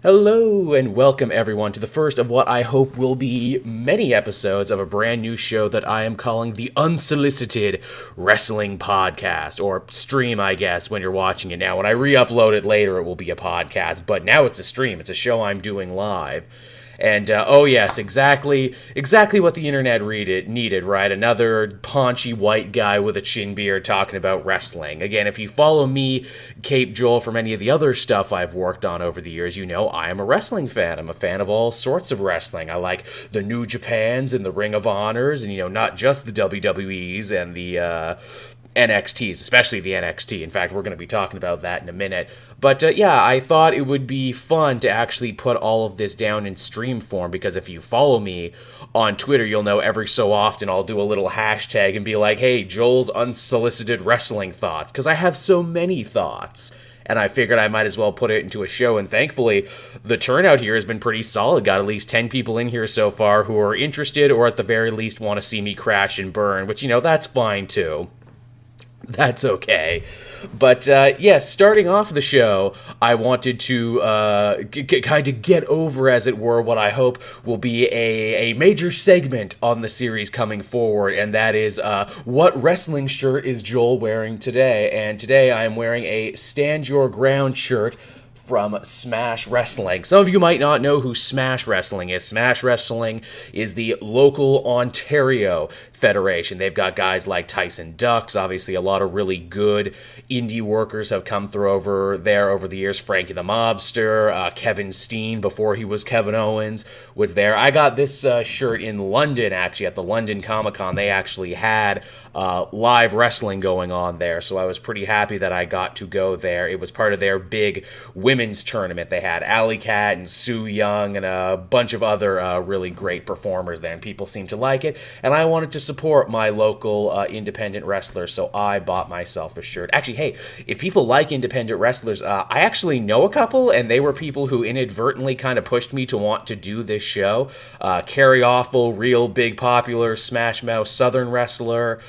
Hello and welcome everyone to the first of what I hope will be many episodes of a brand new show that I am calling the Unsolicited Wrestling Podcast, or stream, I guess, when you're watching it now. When I re-upload it later, it will be a podcast, but now it's a stream. It's a show I'm doing live. And, oh yes, exactly what the internet needed, right? Another paunchy white guy with a chin beard talking about wrestling. Again, if you follow me, Cape Joel, from any of the other stuff I've worked on over the years, you know I am a wrestling fan. I'm a fan of all sorts of wrestling. I like the New Japans and the Ring of Honors, and, you know, not just the WWEs and the, NXTs, especially the NXT. In fact, we're going to be talking about that in a minute. But yeah, I thought it would be fun to actually put all of this down in stream form, because if you follow me on Twitter, you'll know every so often I'll do a little hashtag and be like, hey, Joel's unsolicited wrestling thoughts, because I have so many thoughts. And I figured I might as well put it into a show, and thankfully, the turnout here has been pretty solid. Got at least 10 people in here so far who are interested, or at the very least want to see me crash and burn, which, you know, that's fine too. That's okay. But, yes, starting off the show, I wanted to kind of get over, as it were, what I hope will be a major segment on the series coming forward, and that is, what wrestling shirt is Joel wearing today? And today I am wearing a Stand Your Ground shirt from Smash Wrestling. Some of you might not know who Smash Wrestling is. Smash Wrestling is the local Ontario federation. They've got guys like Tyson Ducks. Obviously, a lot of really good indie workers have come through over there over the years. Frankie the Mobster, Kevin Steen, before he was Kevin Owens, was there. I got this shirt in London, actually, at the London Comic-Con. They actually had live wrestling going on there, so I was pretty happy that I got to go there. It was part of their big women's tournament. They had Alley Cat and Sue Young and a bunch of other really great performers there, and people seemed to like it, and I wanted to support my local independent wrestlers, so I bought myself a shirt. Actually, hey, if people like independent wrestlers, I actually know a couple, and they were people who inadvertently kind of pushed me to want to do this show. Carrie Awful, real big popular Smash Mouth Southern wrestler,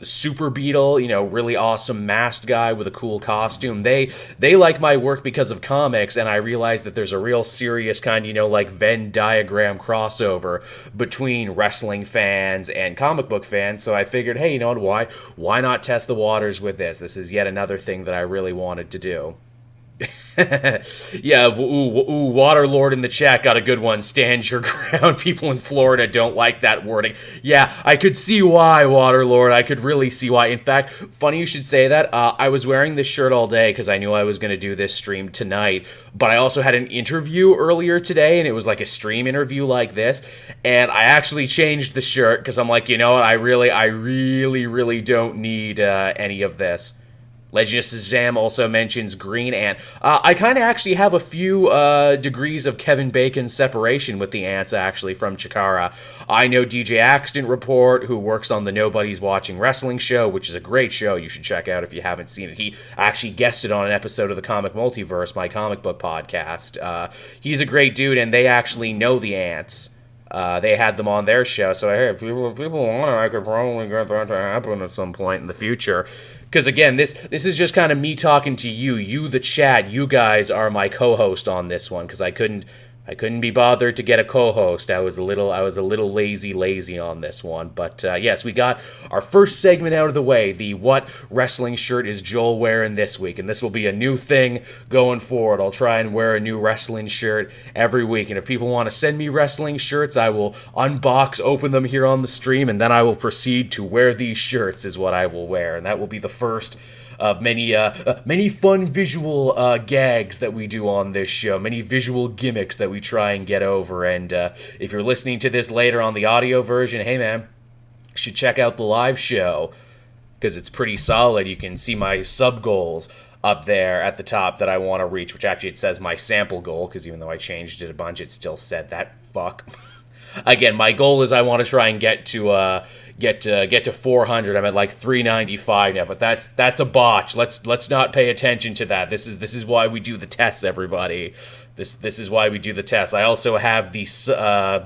Super Beetle, you know, really awesome masked guy with a cool costume. They like my work because of comics, and I realized that there's a real serious kind, you know, like Venn diagram crossover between wrestling fans and comic book fans, so I figured, hey, you know what, why not test the waters with this? This is yet another thing that I really wanted to do. Yeah, ooh, Waterlord in the chat got a good one. Stand your ground. People in Florida don't like that wording. Yeah, I could see why, Waterlord. I could really see why. In fact, funny you should say that. I was wearing this shirt all day because I knew I was going to do this stream tonight, but I also had an interview earlier today, and it was like a stream interview like this, and I actually changed the shirt because I'm like, you know what, I really don't need any of this. Legend of Shazam also mentions Green Ant. I kind of actually have a few degrees of Kevin Bacon's separation with the ants, actually, from Chikara. I know DJ Accident Report, who works on the Nobody's Watching Wrestling show, which is a great show you should check out if you haven't seen it. He actually guested on an episode of the Comic Multiverse, my comic book podcast. He's a great dude, and they actually know the ants. They had them on their show, so hey, if people want it, I could probably get that to happen at some point in the future. Because again, this is just kind of me talking to you, the chat. You guys are my co-host on this one, because I couldn't be bothered to get a co-host. I was a little lazy on this one. But yes, we got our first segment out of the way. The what wrestling shirt is Joel wearing this week? And this will be a new thing going forward. I'll try and wear a new wrestling shirt every week. And if people want to send me wrestling shirts, I will unbox, open them here on the stream, and then I will proceed to wear these shirts is what I will wear. And that will be the first of many fun visual gags that we do on this show, many visual gimmicks that we try and get over. And if you're listening to this later on the audio version, hey man, you should check out the live show, because it's pretty solid. You can see my sub goals up there at the top that I want to reach, which actually it says my sample goal, because even though I changed it a bunch, it still said that. Fuck. Again, my goal is I want to try and get to 400. I'm at like 395 now, but that's a botch. Let's not pay attention to that. This is why we do the tests, everybody. This is why we do the tests. I also have the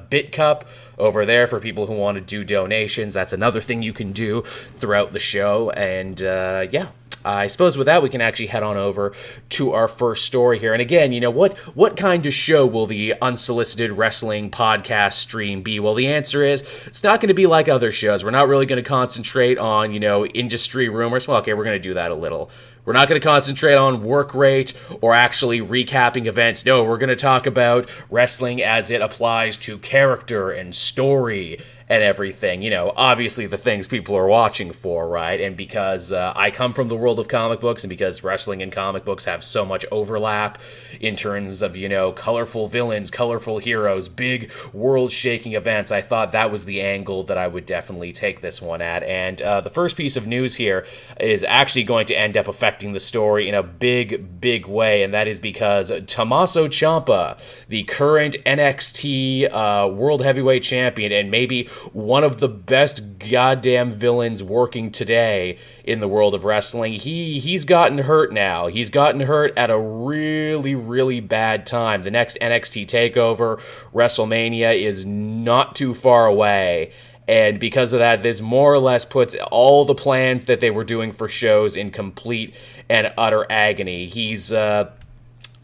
Bit Cup over there for people who want to do donations. That's another thing you can do throughout the show. And yeah, I suppose with that, we can actually head on over to our first story here. And again, what kind of show will the Unsolicited Wrestling podcast stream be? Well, the answer is it's not going to be like other shows. We're not really going to concentrate on, industry rumors. Well, okay, we're going to do that a little. We're not going to concentrate on work rate or actually recapping events. No, we're going to talk about wrestling as it applies to character and story and everything. Obviously the things people are watching for, right? And because I come from the world of comic books, and because wrestling and comic books have so much overlap in terms of, colorful villains, colorful heroes, big world-shaking events, I thought that was the angle that I would definitely take this one at. And the first piece of news here is actually going to end up affecting the story in a big, big way, and that is because Tommaso Ciampa, the current NXT World Heavyweight Champion, and maybe one of the best goddamn villains working today in the world of wrestling, he's gotten hurt now. He's gotten hurt at a really, really bad time. The next NXT TakeOver, WrestleMania, is not too far away. And because of that, this more or less puts all the plans that they were doing for shows in complete and utter agony. He's had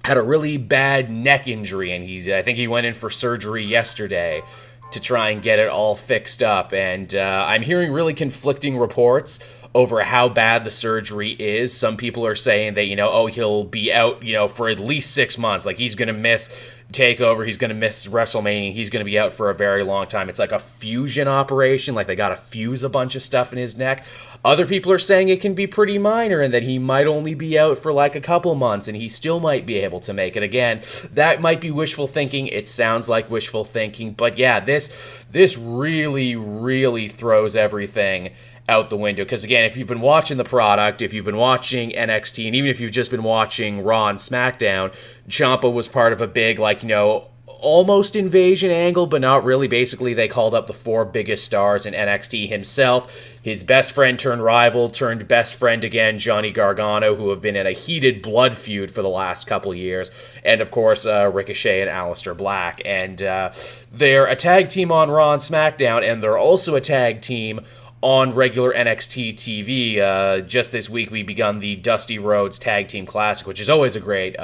a really bad neck injury, and I think he went in for surgery yesterday to try and get it all fixed up. And I'm hearing really conflicting reports over how bad the surgery is. Some people are saying that, he'll be out, for at least 6 months. Like, he's going to miss TakeOver, he's going to miss WrestleMania, he's going to be out for a very long time. It's like a fusion operation, like they got to fuse a bunch of stuff in his neck. Other people are saying it can be pretty minor and that he might only be out for like a couple months and he still might be able to make it. Again, that might be wishful thinking. It sounds like wishful thinking, but yeah, this really, really throws everything out the window. Because again, if you've been watching the product, if you've been watching NXT, and even if you've just been watching Raw and SmackDown, Ciampa was part of a big, almost invasion angle, but not really. Basically, they called up the 4 biggest stars in NXT himself, his best friend turned rival, turned best friend again, Johnny Gargano, who have been in a heated blood feud for the last couple years, and of course, Ricochet and Aleister Black. And they're a tag team on Raw and SmackDown, and they're also a tag team on regular NXT TV. Just this week, we begun the Dusty Rhodes Tag Team Classic, which is always a great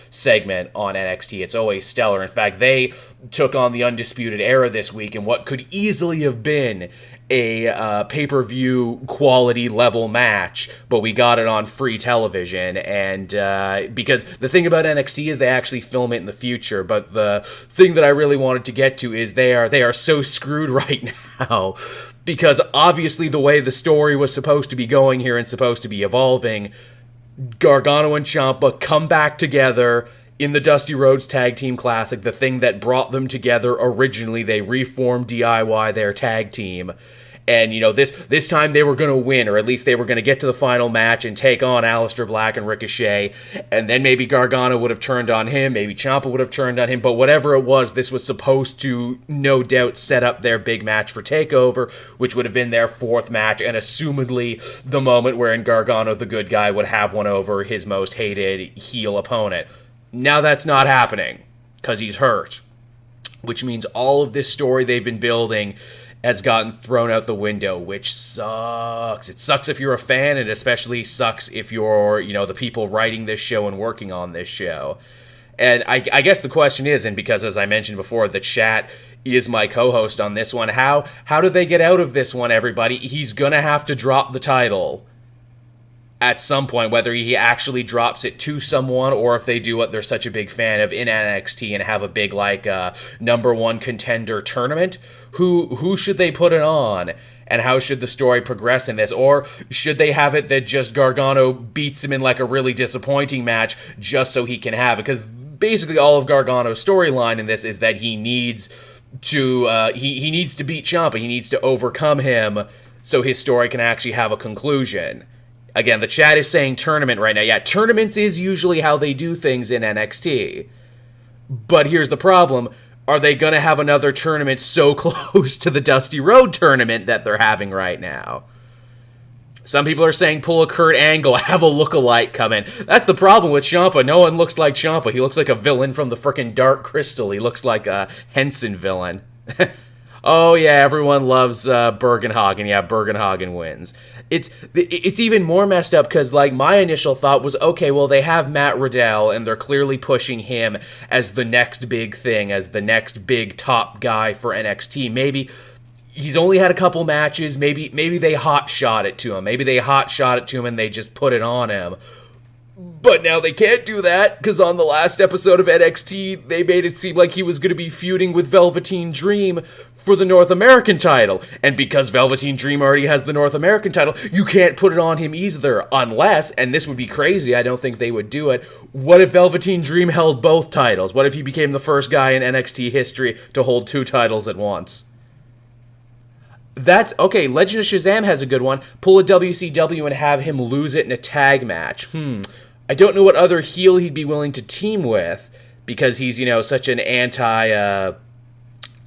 segment on NXT. It's always stellar. In fact, they took on the Undisputed Era this week in what could easily have been a pay-per-view quality level match, but we got it on free television. And because the thing about NXT is they actually film it in the future, but the thing that I really wanted to get to is they are so screwed right now, because obviously the way the story was supposed to be going here and supposed to be evolving, Gargano and Ciampa come back together in the Dusty Rhodes Tag Team Classic, the thing that brought them together originally. They reformed DIY their tag team. And, this time they were going to win, or at least they were going to get to the final match and take on Aleister Black and Ricochet. And then maybe Gargano would have turned on him, maybe Ciampa would have turned on him. But whatever it was, this was supposed to, no doubt, set up their big match for TakeOver, which would have been their 4th match, and assumedly the moment wherein Gargano, the good guy, would have one over his most hated heel opponent. Now that's not happening, because he's hurt. Which means all of this story they've been building has gotten thrown out the window, which sucks. It sucks if you're a fan, and especially sucks if you're, the people writing this show and working on this show. And I guess the question is, and because as I mentioned before, the chat is my co-host on this one, how do they get out of this one, everybody? He's gonna have to drop the title at some point, whether he actually drops it to someone or if they do what they're such a big fan of in NXT and have a big, number 1 contender tournament. Who should they put it on? And how should the story progress in this? Or should they have it that just Gargano beats him in a really disappointing match just so he can have it? Because basically all of Gargano's storyline in this is that he needs to he needs to beat Ciampa. He needs to overcome him so his story can actually have a conclusion. Again, the chat is saying tournament right now. Yeah, tournaments is usually how they do things in NXT. But here's the problem. Are they going to have another tournament so close to the Dusty Road tournament that they're having right now? Some people are saying pull a Kurt Angle, have a lookalike come in. That's the problem with Ciampa. No one looks like Ciampa. He looks like a villain from the frickin' Dark Crystal. He looks like a Henson villain. Oh yeah, everyone loves Bergenhagen. Yeah, Bergenhagen wins. It's even more messed up because like my initial thought was, okay, well they have Matt Riddell and they're clearly pushing him as the next big thing, as the next big top guy for NXT. Maybe he's only had a couple matches. Maybe they hot shot it to him. Maybe they hot shot it to him and they just put it on him. But now they can't do that, because on the last episode of NXT, they made it seem like he was going to be feuding with Velveteen Dream for the North American title. And because Velveteen Dream already has the North American title, you can't put it on him either, unless, and this would be crazy, I don't think they would do it, what if Velveteen Dream held both titles? What if he became the first guy in NXT history to hold two titles at once? That's, okay, Legend of Shazam has a good one. Pull a WCW and have him lose it in a tag match. I don't know what other heel he'd be willing to team with, because he's, such an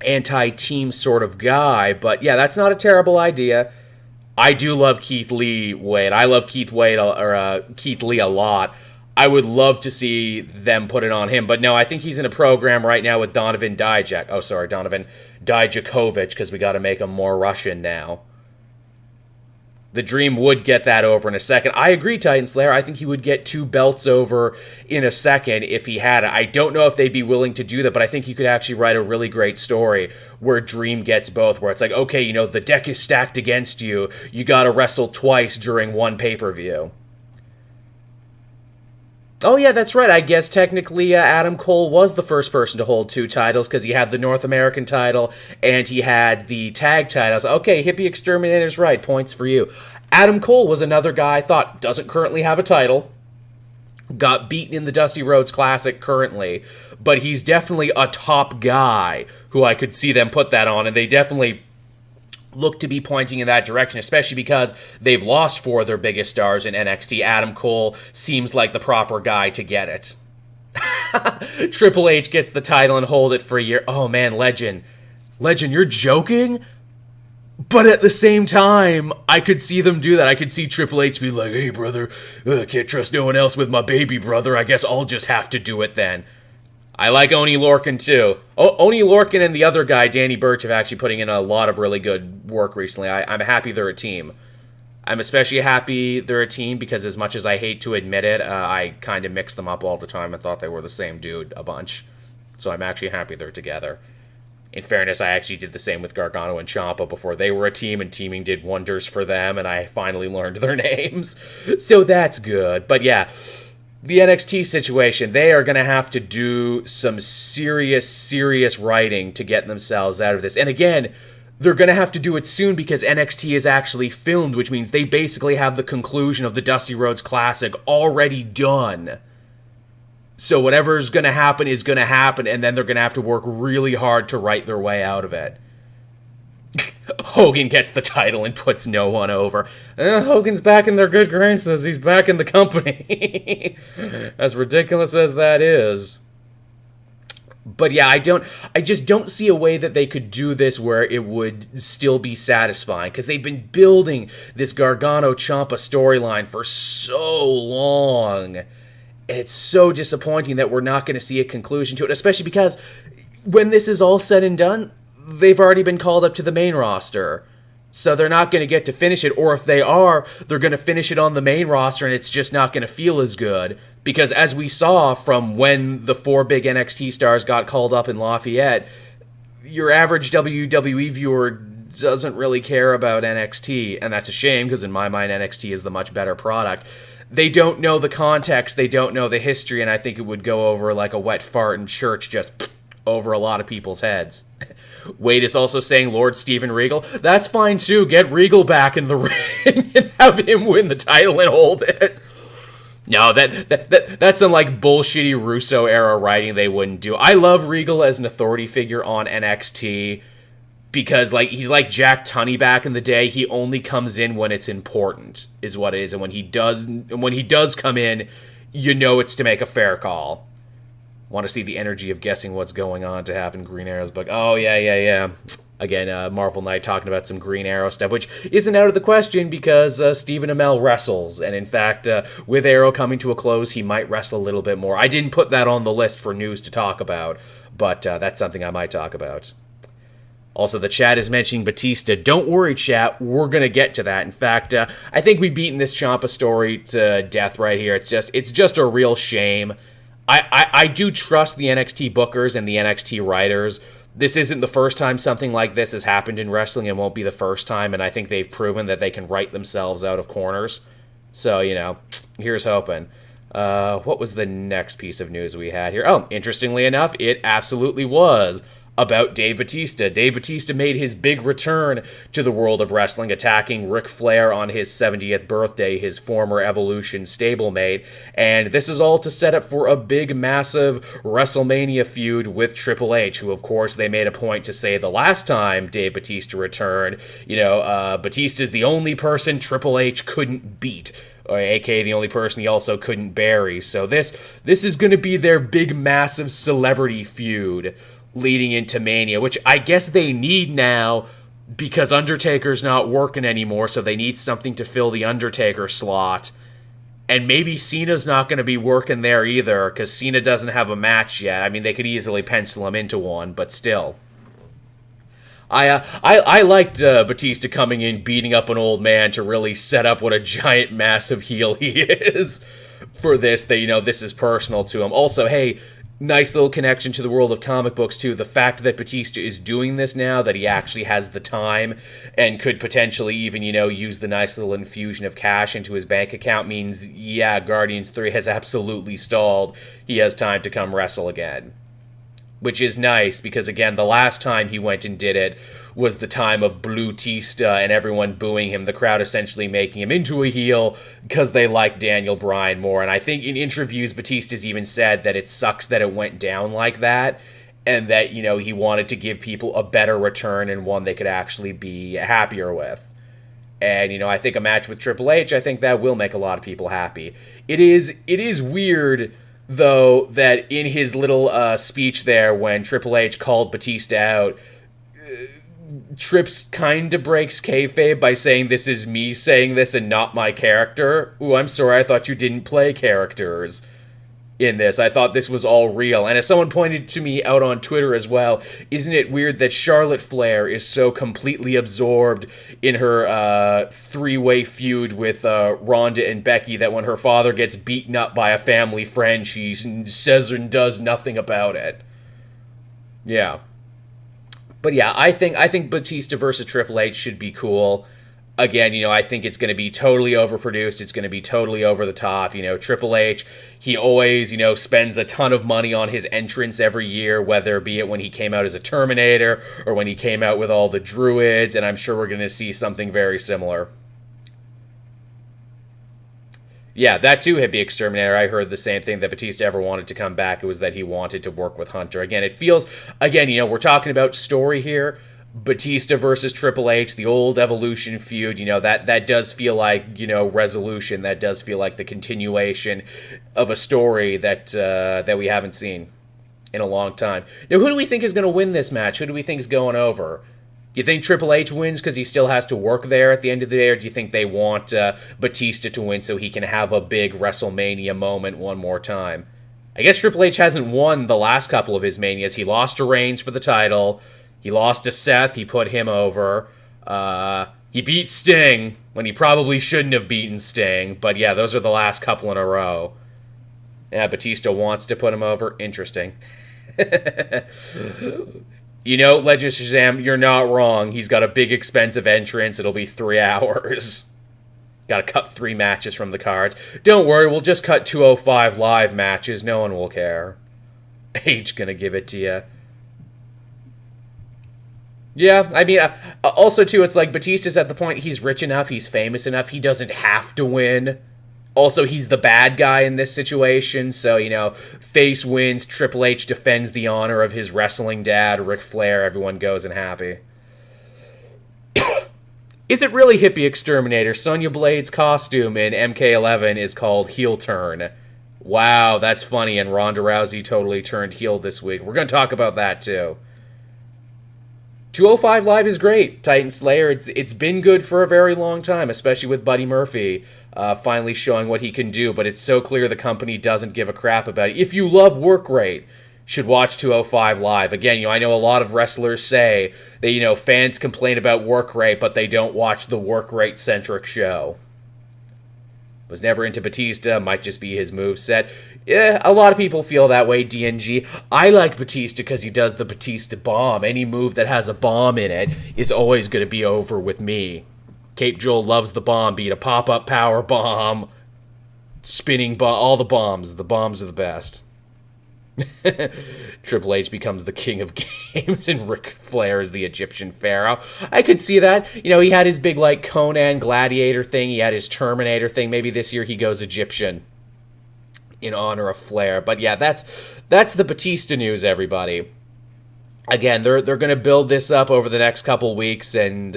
anti-team sort of guy, but yeah, that's not a terrible idea. I do love Keith Lee Wade. I love Keith Lee a lot. I would love to see them put it on him, but no, I think he's in a program right now with Donovan Dijakovic, because we got to make him more Russian now. The Dream would get that over in a second. I agree, Titan Slayer. I think he would get 2 belts over in a second if he had it. I don't know if they'd be willing to do that, but I think you could actually write a really great story where Dream gets both, where it's like, okay, the deck is stacked against you. You gotta wrestle twice during one pay-per-view. Oh yeah, that's right. I guess technically Adam Cole was the first person to hold 2 titles because he had the North American title and he had the tag titles. Okay, Hippie Exterminator's right. Points for you. Adam Cole was another guy I thought doesn't currently have a title. Got beaten in the Dusty Rhodes Classic currently, but he's definitely a top guy who I could see them put that on, and they definitely look to be pointing in that direction, especially because they've lost 4 of their biggest stars in NXT. Adam Cole seems like the proper guy to get it. Triple H gets the title and hold it for a year. Oh man, Legend, you're joking? But at the same time, I could see them do that. I could see Triple H be like, hey brother, can't trust no one else with my baby brother. I guess I'll just have to do it then. I like Oni Lorcan, too. Oni Lorcan and the other guy, Danny Burch, have actually putting in a lot of really good work recently. I'm happy they're a team. I'm especially happy they're a team because as much as I hate to admit it, I kind of mix them up all the time. I thought they were the same dude a bunch. So I'm actually happy they're together. In fairness, I actually did the same with Gargano and Ciampa before they were a team, and teaming did wonders for them, and I finally learned their names. So that's good. But yeah, the NXT situation, they are going to have to do some serious writing to get themselves out of this. And again, they're going to have to do it soon because NXT is actually filmed, which means they basically have the conclusion of the Dusty Rhodes Classic already done. So whatever's going to happen is going to happen, and then they're going to have to work really hard to write their way out of it. Hogan gets the title and puts no one over. Hogan's back in their good graces. He's back in the company. As ridiculous as that is. But yeah, I just don't see a way that they could do this where it would still be satisfying. Because they've been building this Gargano-Ciampa storyline for so long. And it's so disappointing that we're not going to see a conclusion to it. Especially because when this is all said and done, they've already been called up to the main roster. So they're not going to get to finish it. Or if they are, they're going to finish it on the main roster and it's just not going to feel as good. Because as we saw from when the 4 big NXT stars got called up in Lafayette, your average WWE viewer doesn't really care about NXT. And that's a shame because in my mind, NXT is the much better product. They don't know the context. They don't know the history. And I think it would go over like a wet fart in church just over a lot of people's heads. Wade is also saying Lord Steven Regal. That's fine too. Get Regal back in the ring and have him win the title and hold it. No, that's some like bullshitty Russo era writing they wouldn't do. I love Regal as an authority figure on NXT because like he's like Jack Tunney back in the day. He only comes in when it's important, is what it is. And when he does come in, you know it's to make a fair call. Want to see the energy of guessing what's going on to happen. Green Arrow's book. Oh, yeah. Again, Marvel Knight talking about some Green Arrow stuff, which isn't out of the question because Stephen Amell wrestles. And in fact, with Arrow coming to a close, he might wrestle a little bit more. I didn't put that on the list for news to talk about, but that's something I might talk about. Also, the chat is mentioning Bautista. Don't worry, chat. We're going to get to that. In fact, I think we've beaten this Ciampa story to death right here. It's just a real shame. I do trust the NXT bookers and the NXT writers. This isn't the first time something like this has happened in wrestling. It won't be the first time, and I think they've proven that they can write themselves out of corners. So, here's hoping. What was the next piece of news we had here? Oh, interestingly enough, it absolutely was about Dave Bautista. Dave Bautista made his big return to the world of wrestling, attacking Ric Flair on his 70th birthday, his former Evolution stablemate, and this is all to set up for a big, massive WrestleMania feud with Triple H, who, of course, they made a point to say the last time Dave Bautista returned, Bautista's the only person Triple H couldn't beat, or aka the only person he also couldn't bury. So this is going to be their big, massive celebrity feud leading into Mania, which I guess they need now because Undertaker's not working anymore, so they need something to fill the Undertaker slot. And maybe Cena's not going to be working there either, because Cena doesn't have a match yet. I mean, they could easily pencil him into one, but still. I liked Bautista coming in, beating up an old man to really set up what a giant, massive heel he is for this. This is personal to him. Also, hey, nice little connection to the world of comic books, too. The fact that Bautista is doing this now, that he actually has the time and could potentially even, use the nice little infusion of cash into his bank account means, yeah, Guardians 3 has absolutely stalled. He has time to come wrestle again. Which is nice, because, again, the last time he went and did it was the time of Blue-Tista and everyone booing him, the crowd essentially making him into a heel because they like Daniel Bryan more. And I think in interviews, Bautista's even said that it sucks that it went down like that, and that, he wanted to give people a better return and one they could actually be happier with. And, I think a match with Triple H, I think that will make a lot of people happy. It is weird, though, that in his little speech there when Triple H called Bautista out, Trips kind of breaks kayfabe by saying this is me saying this and not my character. Ooh, I'm sorry, I thought you didn't play characters in this. I thought this was all real. And as someone pointed to me out on Twitter as well, isn't it weird that Charlotte Flair is so completely absorbed in her three-way feud with Rhonda and Becky that when her father gets beaten up by a family friend, she says and does nothing about it. Yeah. But yeah, I think Bautista versus Triple H should be cool. Again, I think it's going to be totally overproduced. It's going to be totally over the top. Triple H, he always, spends a ton of money on his entrance every year, whether be it when he came out as a Terminator or when he came out with all the Druids, and I'm sure we're going to see something very similar. Yeah, that too, Hippie Exterminator. I heard the same thing, that Bautista ever wanted to come back. It was that he wanted to work with Hunter. Again, it feels, we're talking about story here. Bautista versus Triple H, the old Evolution feud, that does feel like, resolution. That does feel like the continuation of a story that we haven't seen in a long time. Now, who do we think is going to win this match? Who do we think is going over? Do you think Triple H wins because he still has to work there at the end of the day, or do you think they want Bautista to win so he can have a big WrestleMania moment one more time? I guess Triple H hasn't won the last couple of his Manias. He lost to Reigns for the title. He lost to Seth. He put him over. He beat Sting when he probably shouldn't have beaten Sting. But yeah, those are the last couple in a row. Yeah, Bautista wants to put him over. Interesting. Legend Shazam, you're not wrong. He's got a big, expensive entrance. It'll be 3 hours. Gotta cut 3 matches from the cards. Don't worry, we'll just cut 205 live matches. No one will care. H gonna give it to you. Yeah, I mean, also, too, it's like Bautista's at the point, he's rich enough, he's famous enough, he doesn't have to win. Also, he's the bad guy in this situation, so, face wins, Triple H defends the honor of his wrestling dad, Ric Flair, everyone goes in happy. Is it really Hippie Exterminator? Sonya Blade's costume in MK11 is called Heel Turn. Wow, that's funny, and Ronda Rousey totally turned heel this week. We're going to talk about that, too. 205 Live is great. Titan Slayer, it's been good for a very long time, especially with Buddy Murphy finally showing what he can do, but it's so clear the company doesn't give a crap about it. If you love work rate, should watch 205 Live. Again, I know a lot of wrestlers say that, fans complain about work rate, but they don't watch the work rate centric show. Was never into Bautista, might just be his moveset. Yeah, a lot of people feel that way, DNG. I like Bautista because he does the Bautista bomb. Any move that has a bomb in it is always going to be over with me. Cape Joel loves the bomb, be it a pop-up power bomb, spinning bomb, all the bombs. The bombs are the best. Triple H becomes the king of games and Ric Flair is the Egyptian pharaoh. I could see that. He had his big Conan Gladiator thing. He had his Terminator thing. Maybe this year he goes Egyptian in honor of Flair. But yeah, that's the Bautista news, everybody. Again, they're going to build this up over the next couple weeks and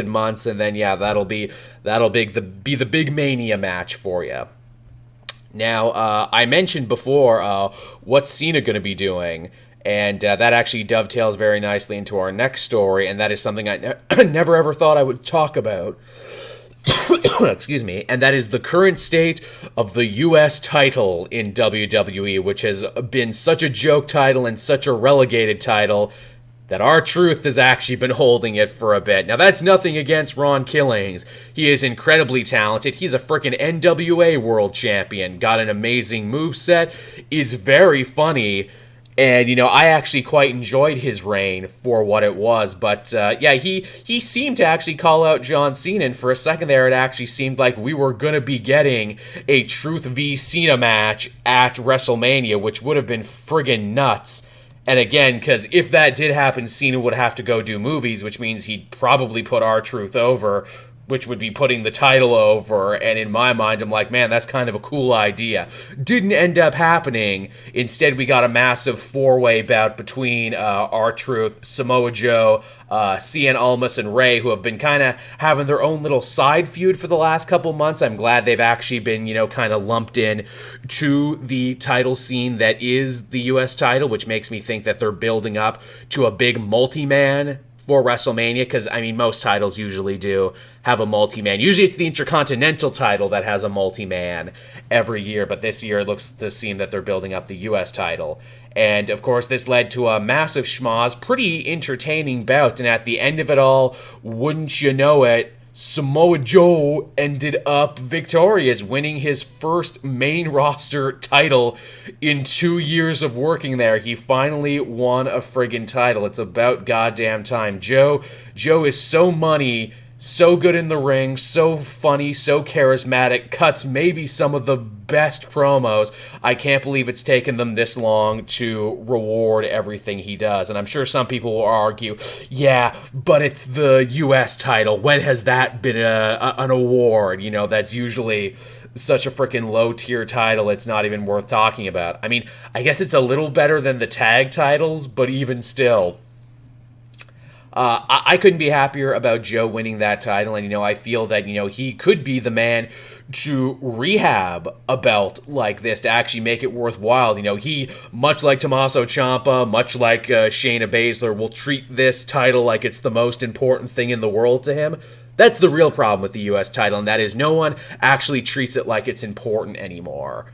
months, and then that'll be the big Mania match for you. Now, I mentioned before what's Cena going to be doing, and that actually dovetails very nicely into our next story, and that is something I never ever thought I would talk about. Excuse me, and that is the current state of the U.S. title in WWE, which has been such a joke title and such a relegated title that R-Truth has actually been holding it for a bit. Now, that's nothing against Ron Killings. He is incredibly talented. He's a freaking NWA world champion, got an amazing moveset, is very funny, and, I actually quite enjoyed his reign for what it was. But, he seemed to actually call out John Cena, and for a second there, it actually seemed like we were going to be getting a Truth v. Cena match at WrestleMania, which would have been friggin' nuts. And again, because if that did happen, Cena would have to go do movies, which means he'd probably put R-Truth over, which would be putting the title over, and in my mind, I'm like, man, that's kind of a cool idea. Didn't end up happening. Instead, we got a massive four-way bout between R-Truth, Samoa Joe, Cien Almas, and Rey, who have been kind of having their own little side feud for the last couple months. I'm glad they've actually been, kind of lumped in to the title scene that is the U.S. title, which makes me think that they're building up to a big multi-man for WrestleMania, because, most titles usually do have a multi-man. Usually it's the Intercontinental title that has a multi-man every year, but this year it looks to seem that they're building up the U.S. title. And, of course, this led to a massive schmoz, pretty entertaining bout, and at the end of it all, wouldn't you know it, Samoa Joe ended up victorious, winning his first main roster title in 2 years of working there. He finally won a friggin' title. It's about goddamn time. Joe is so money, so good in the ring, so funny, so charismatic, cuts maybe some of the best promos. I can't believe it's taken them this long to reward everything he does. And I'm sure some people will argue, yeah, but it's the U.S. title. When has that been an award? That's usually such a freaking low-tier title, it's not even worth talking about. I guess it's a little better than the tag titles, but even still, I couldn't be happier about Joe winning that title, and, I feel that, he could be the man to rehab a belt like this to actually make it worthwhile. He, much like Tommaso Ciampa, much like Shayna Baszler, will treat this title like it's the most important thing in the world to him. That's the real problem with the U.S. title, and that is no one actually treats it like it's important anymore.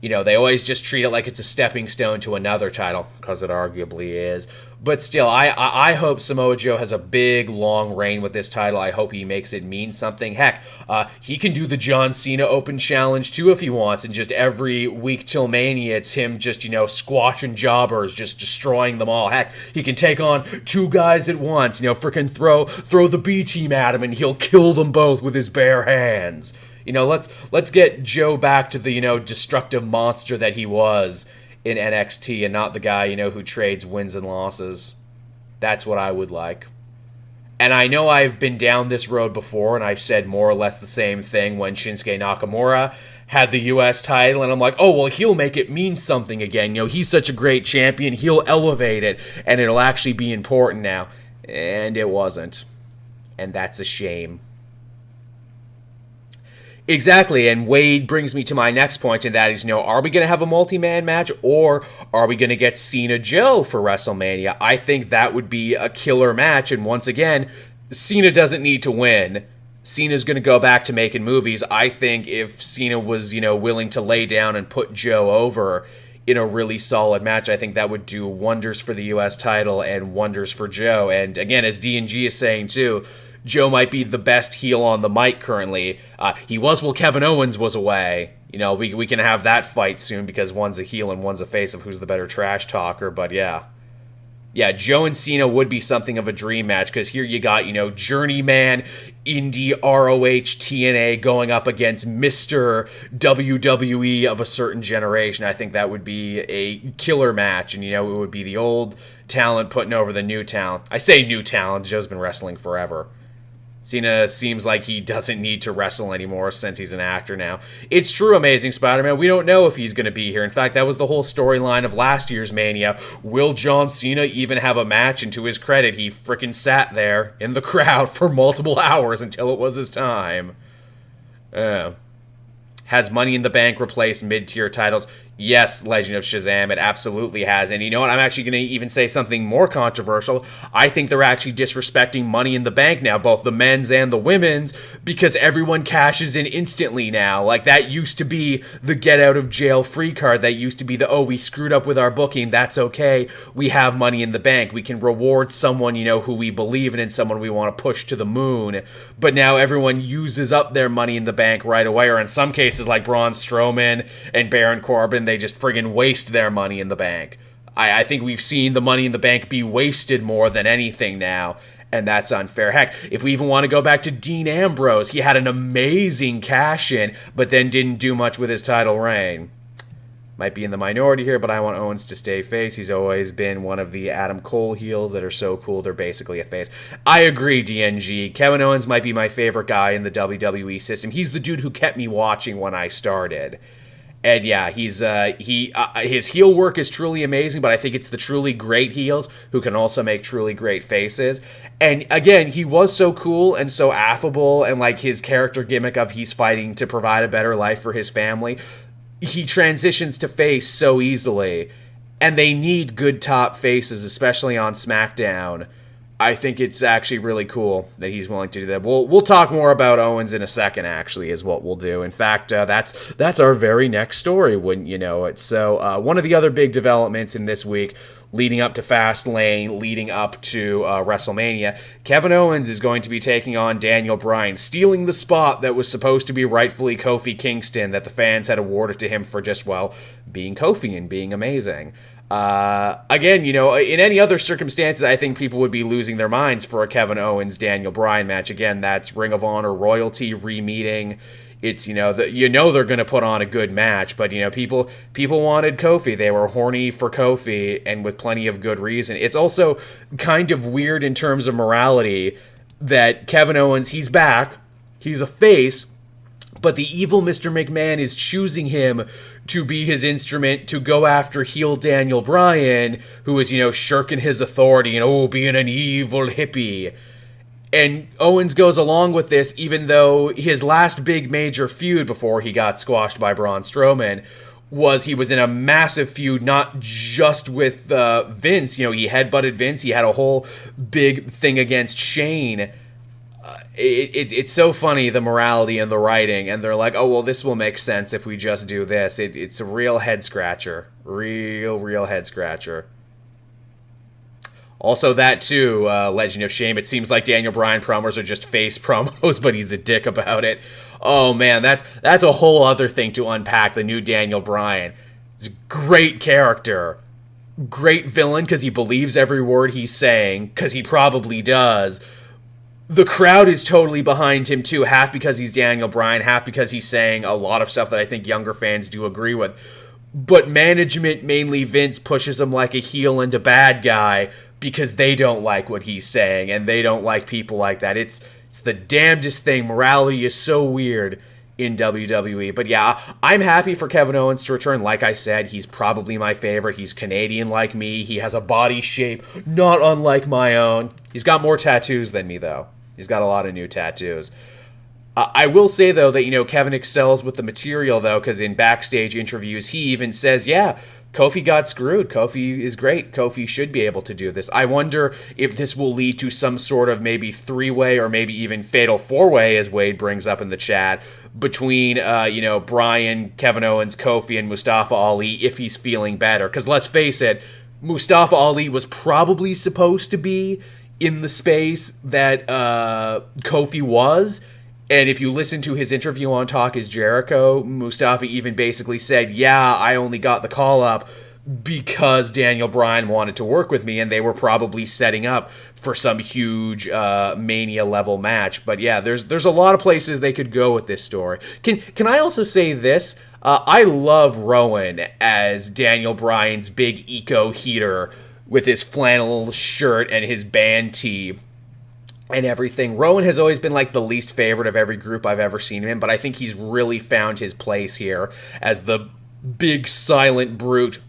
They always just treat it like it's a stepping stone to another title, because it arguably is. But still, I hope Samoa Joe has a big, long reign with this title. I hope he makes it mean something. Heck, he can do the John Cena Open Challenge, too, if he wants, and just every week till Mania, it's him just, squashing jobbers, just destroying them all. Heck, he can take on two guys at once, freaking throw the B-team at him, and he'll kill them both with his bare hands. Let's get Joe back to the, destructive monster that he was in NXT and not the guy, who trades wins and losses. That's what I would like. And I know I've been down this road before, and I've said more or less the same thing when Shinsuke Nakamura had the U.S. title, and I'm like, oh, well, he'll make it mean something again. He's such a great champion, he'll elevate it, and it'll actually be important now. And it wasn't. And that's a shame. Exactly, and Wade brings me to my next point, and that is, are we going to have a multi-man match, or are we going to get Cena Joe for WrestleMania? I think that would be a killer match, and once again, Cena doesn't need to win. Cena's going to go back to making movies. I think if Cena was, willing to lay down and put Joe over in a really solid match. I think that would do wonders for the U.S. title and wonders for Joe. And again, as D&G is saying too, Joe might be the best heel on the mic currently. He was while Kevin Owens was away. You know, we can have that fight soon because one's a heel and one's a face of who's the better trash talker. But yeah, Joe and Cena would be something of a dream match because here you got, journeyman, indie, ROH, TNA going up against Mr. WWE of a certain generation. I think that would be a killer match, and, it would be the old talent putting over the new talent. I say new talent, Joe's been wrestling forever. Cena seems like he doesn't need to wrestle anymore since he's an actor now. It's true, Amazing Spider-Man. We don't know if he's going to be here. In fact, that was the whole storyline of last year's Mania. Will John Cena even have a match? And to his credit, he frickin' sat there in the crowd for multiple hours until it was his time. Has Money in the Bank replaced mid-tier titles? Yes, Legend of Shazam, it absolutely has. And you know what? I'm actually going to even say something more controversial. I think they're actually disrespecting Money in the Bank now, both the men's and the women's, because everyone cashes in instantly now. Like, that used to be the get-out-of-jail-free card. That used to be the, we screwed up with our booking, that's okay. We have Money in the Bank. We can reward someone, who we believe in and someone we want to push to the moon. But now everyone uses up their Money in the Bank right away, or in some cases, like Braun Strowman and Baron Corbin, they just friggin' waste their Money in the Bank. I think we've seen the Money in the Bank be wasted more than anything now, and that's unfair. Heck, if we even want to go back to Dean Ambrose, he had an amazing cash-in, but then didn't do much with his title reign. Might be in the minority here, but I want Owens to stay face. He's always been one of the Adam Cole heels that are so cool, they're basically a face. I agree, DNG. Kevin Owens might be my favorite guy in the WWE system. He's the dude who kept me watching when I started. And yeah, his heel work is truly amazing, but I think it's the truly great heels who can also make truly great faces. And again, he was so cool and so affable, and like his character gimmick of he's fighting to provide a better life for his family, he transitions to face so easily. And they need good top faces, especially on SmackDown. I think it's actually really cool that he's willing to do that. We'll talk more about Owens in a second, actually, is what we'll do. In fact, that's our very next story, wouldn't you know it? So one of the other big developments in this week, leading up to Fastlane, leading up to WrestleMania, Kevin Owens is going to be taking on Daniel Bryan, stealing the spot that was supposed to be rightfully Kofi Kingston, that the fans had awarded to him for just, being Kofi and being amazing. Again, in any other circumstances, I think people would be losing their minds for a Kevin Owens-Daniel Bryan match. Again, that's Ring of Honor royalty re-meeting. It's, they're going to put on a good match, but, people wanted Kofi. They were horny for Kofi, and with plenty of good reason. It's also kind of weird in terms of morality that Kevin Owens, he's back, he's a face, but the evil Mr. McMahon is choosing him to be his instrument to go after heel Daniel Bryan, who is, shirking his authority and, being an evil hippie. And Owens goes along with this, even though his last big major feud before he got squashed by Braun Strowman he was in a massive feud, not just with Vince. He headbutted Vince. He had a whole big thing against Shane. It's so funny, the morality and the writing, and they're like, this will make sense if we just do this. It's a real head scratcher. Real head scratcher. Also, that too, Legend of Shame, it seems like Daniel Bryan promos are just face promos, but he's a dick about it. Oh man, that's a whole other thing to unpack, the new Daniel Bryan. It's a great character. Great villain, because he believes every word he's saying, because he probably does. The crowd is totally behind him too, half because he's Daniel Bryan, half because he's saying a lot of stuff that I think younger fans do agree with. But management, mainly Vince, pushes him like a heel and a bad guy because they don't like what he's saying, and they don't like people like that. It's the damnedest thing. Morality is so weird in WWE. But yeah, I'm happy for Kevin Owens to return. Like I said, he's probably my favorite. He's Canadian like me. He has a body shape not unlike my own. He's got more tattoos than me, though. He's got a lot of new tattoos. I will say, though, that, Kevin excels with the material, though, because in backstage interviews, he even says, Kofi got screwed. Kofi is great. Kofi should be able to do this. I wonder if this will lead to some sort of maybe three-way or maybe even fatal four-way, as Wade brings up in the chat, between, Bryan, Kevin Owens, Kofi, and Mustafa Ali if he's feeling better. Because let's face it, Mustafa Ali was probably supposed to be in the space that Kofi was. And if you listen to his interview on Talk is Jericho, Mustafa even basically said, yeah, I only got the call up because Daniel Bryan wanted to work with me, and they were probably setting up for some huge Mania level match. But yeah, there's a lot of places they could go with this story. Can I also say this? I love Rowan as Daniel Bryan's big eco heater with his flannel shirt and his band tee and everything. Rowan has always been like the least favorite of every group I've ever seen him in, but I think he's really found his place here as the big silent brute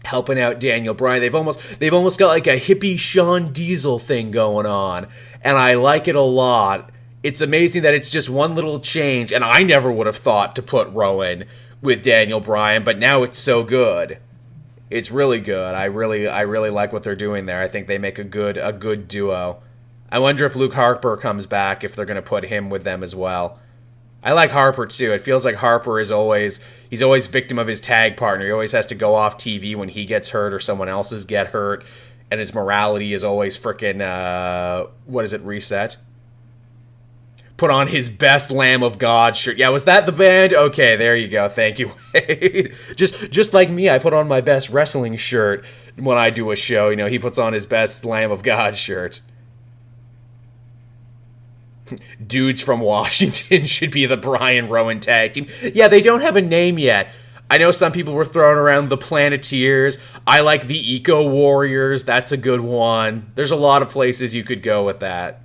helping out Daniel Bryan. They've almost got like a hippie Sean Diesel thing going on, and I like it a lot. It's amazing that it's just one little change, and I never would have thought to put Rowan with Daniel Bryan, but now it's so good. It's really good. I really like what they're doing there. I think they make a good duo. I wonder if Luke Harper comes back, if they're going to put him with them as well. I like Harper too. It feels like Harper is always victim of his tag partner. He always has to go off TV when he gets hurt or someone else's get hurt, and his morality is always frickin' reset? Put on his best Lamb of God shirt. Yeah, was that the band? Okay, there you go. Thank you, Wade. Just like me, I put on my best wrestling shirt when I do a show. You know, he puts on his best Lamb of God shirt. Dudes from Washington should be the Bryan Rowan tag team. Yeah, they don't have a name yet. I know some people were throwing around the Planeteers. I like the Eco Warriors. That's a good one. There's a lot of places you could go with that.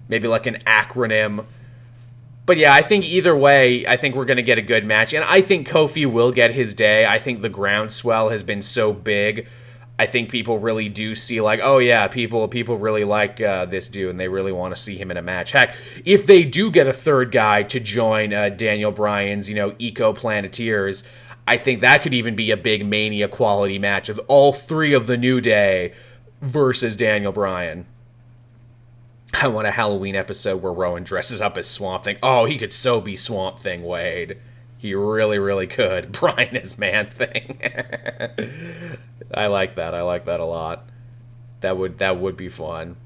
Maybe like an acronym. But yeah, I think either way, I think we're going to get a good match. And I think Kofi will get his day. I think the groundswell has been so big. I think people really do see like, oh yeah, people really like this dude, and they really want to see him in a match. Heck, if they do get a third guy to join Daniel Bryan's, Eco Planeteers, I think that could even be a big Mania quality match of all three of the New Day versus Daniel Bryan. I want a Halloween episode where Rowan dresses up as Swamp Thing. Oh, he could so be Swamp Thing, Wade. He really, really could. Bryan is Man-Thing. I like that. I like that a lot. That would be fun.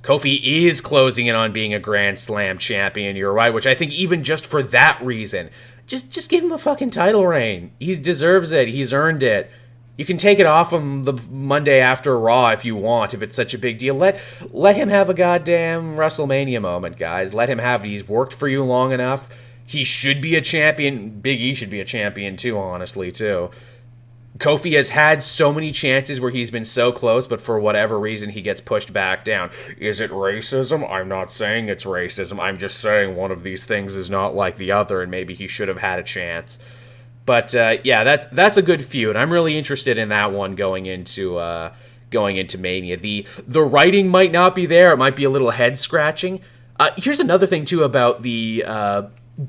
Kofi is closing in on being a Grand Slam champion, you're right, which I think even just for that reason, just give him a fucking title reign. He deserves it. He's earned it. You can take it off him the Monday after Raw if you want, if it's such a big deal. Let him have a goddamn WrestleMania moment, guys. Let him have it. He's worked for you long enough. He should be a champion. Big E should be a champion too, honestly, too. Kofi has had so many chances where he's been so close, but for whatever reason, he gets pushed back down. Is it racism? I'm not saying it's racism. I'm just saying one of these things is not like the other, and maybe he should have had a chance. But yeah, that's a good feud. I'm really interested in that one going into Mania. The writing might not be there. It might be a little head scratching. Here's another thing too about the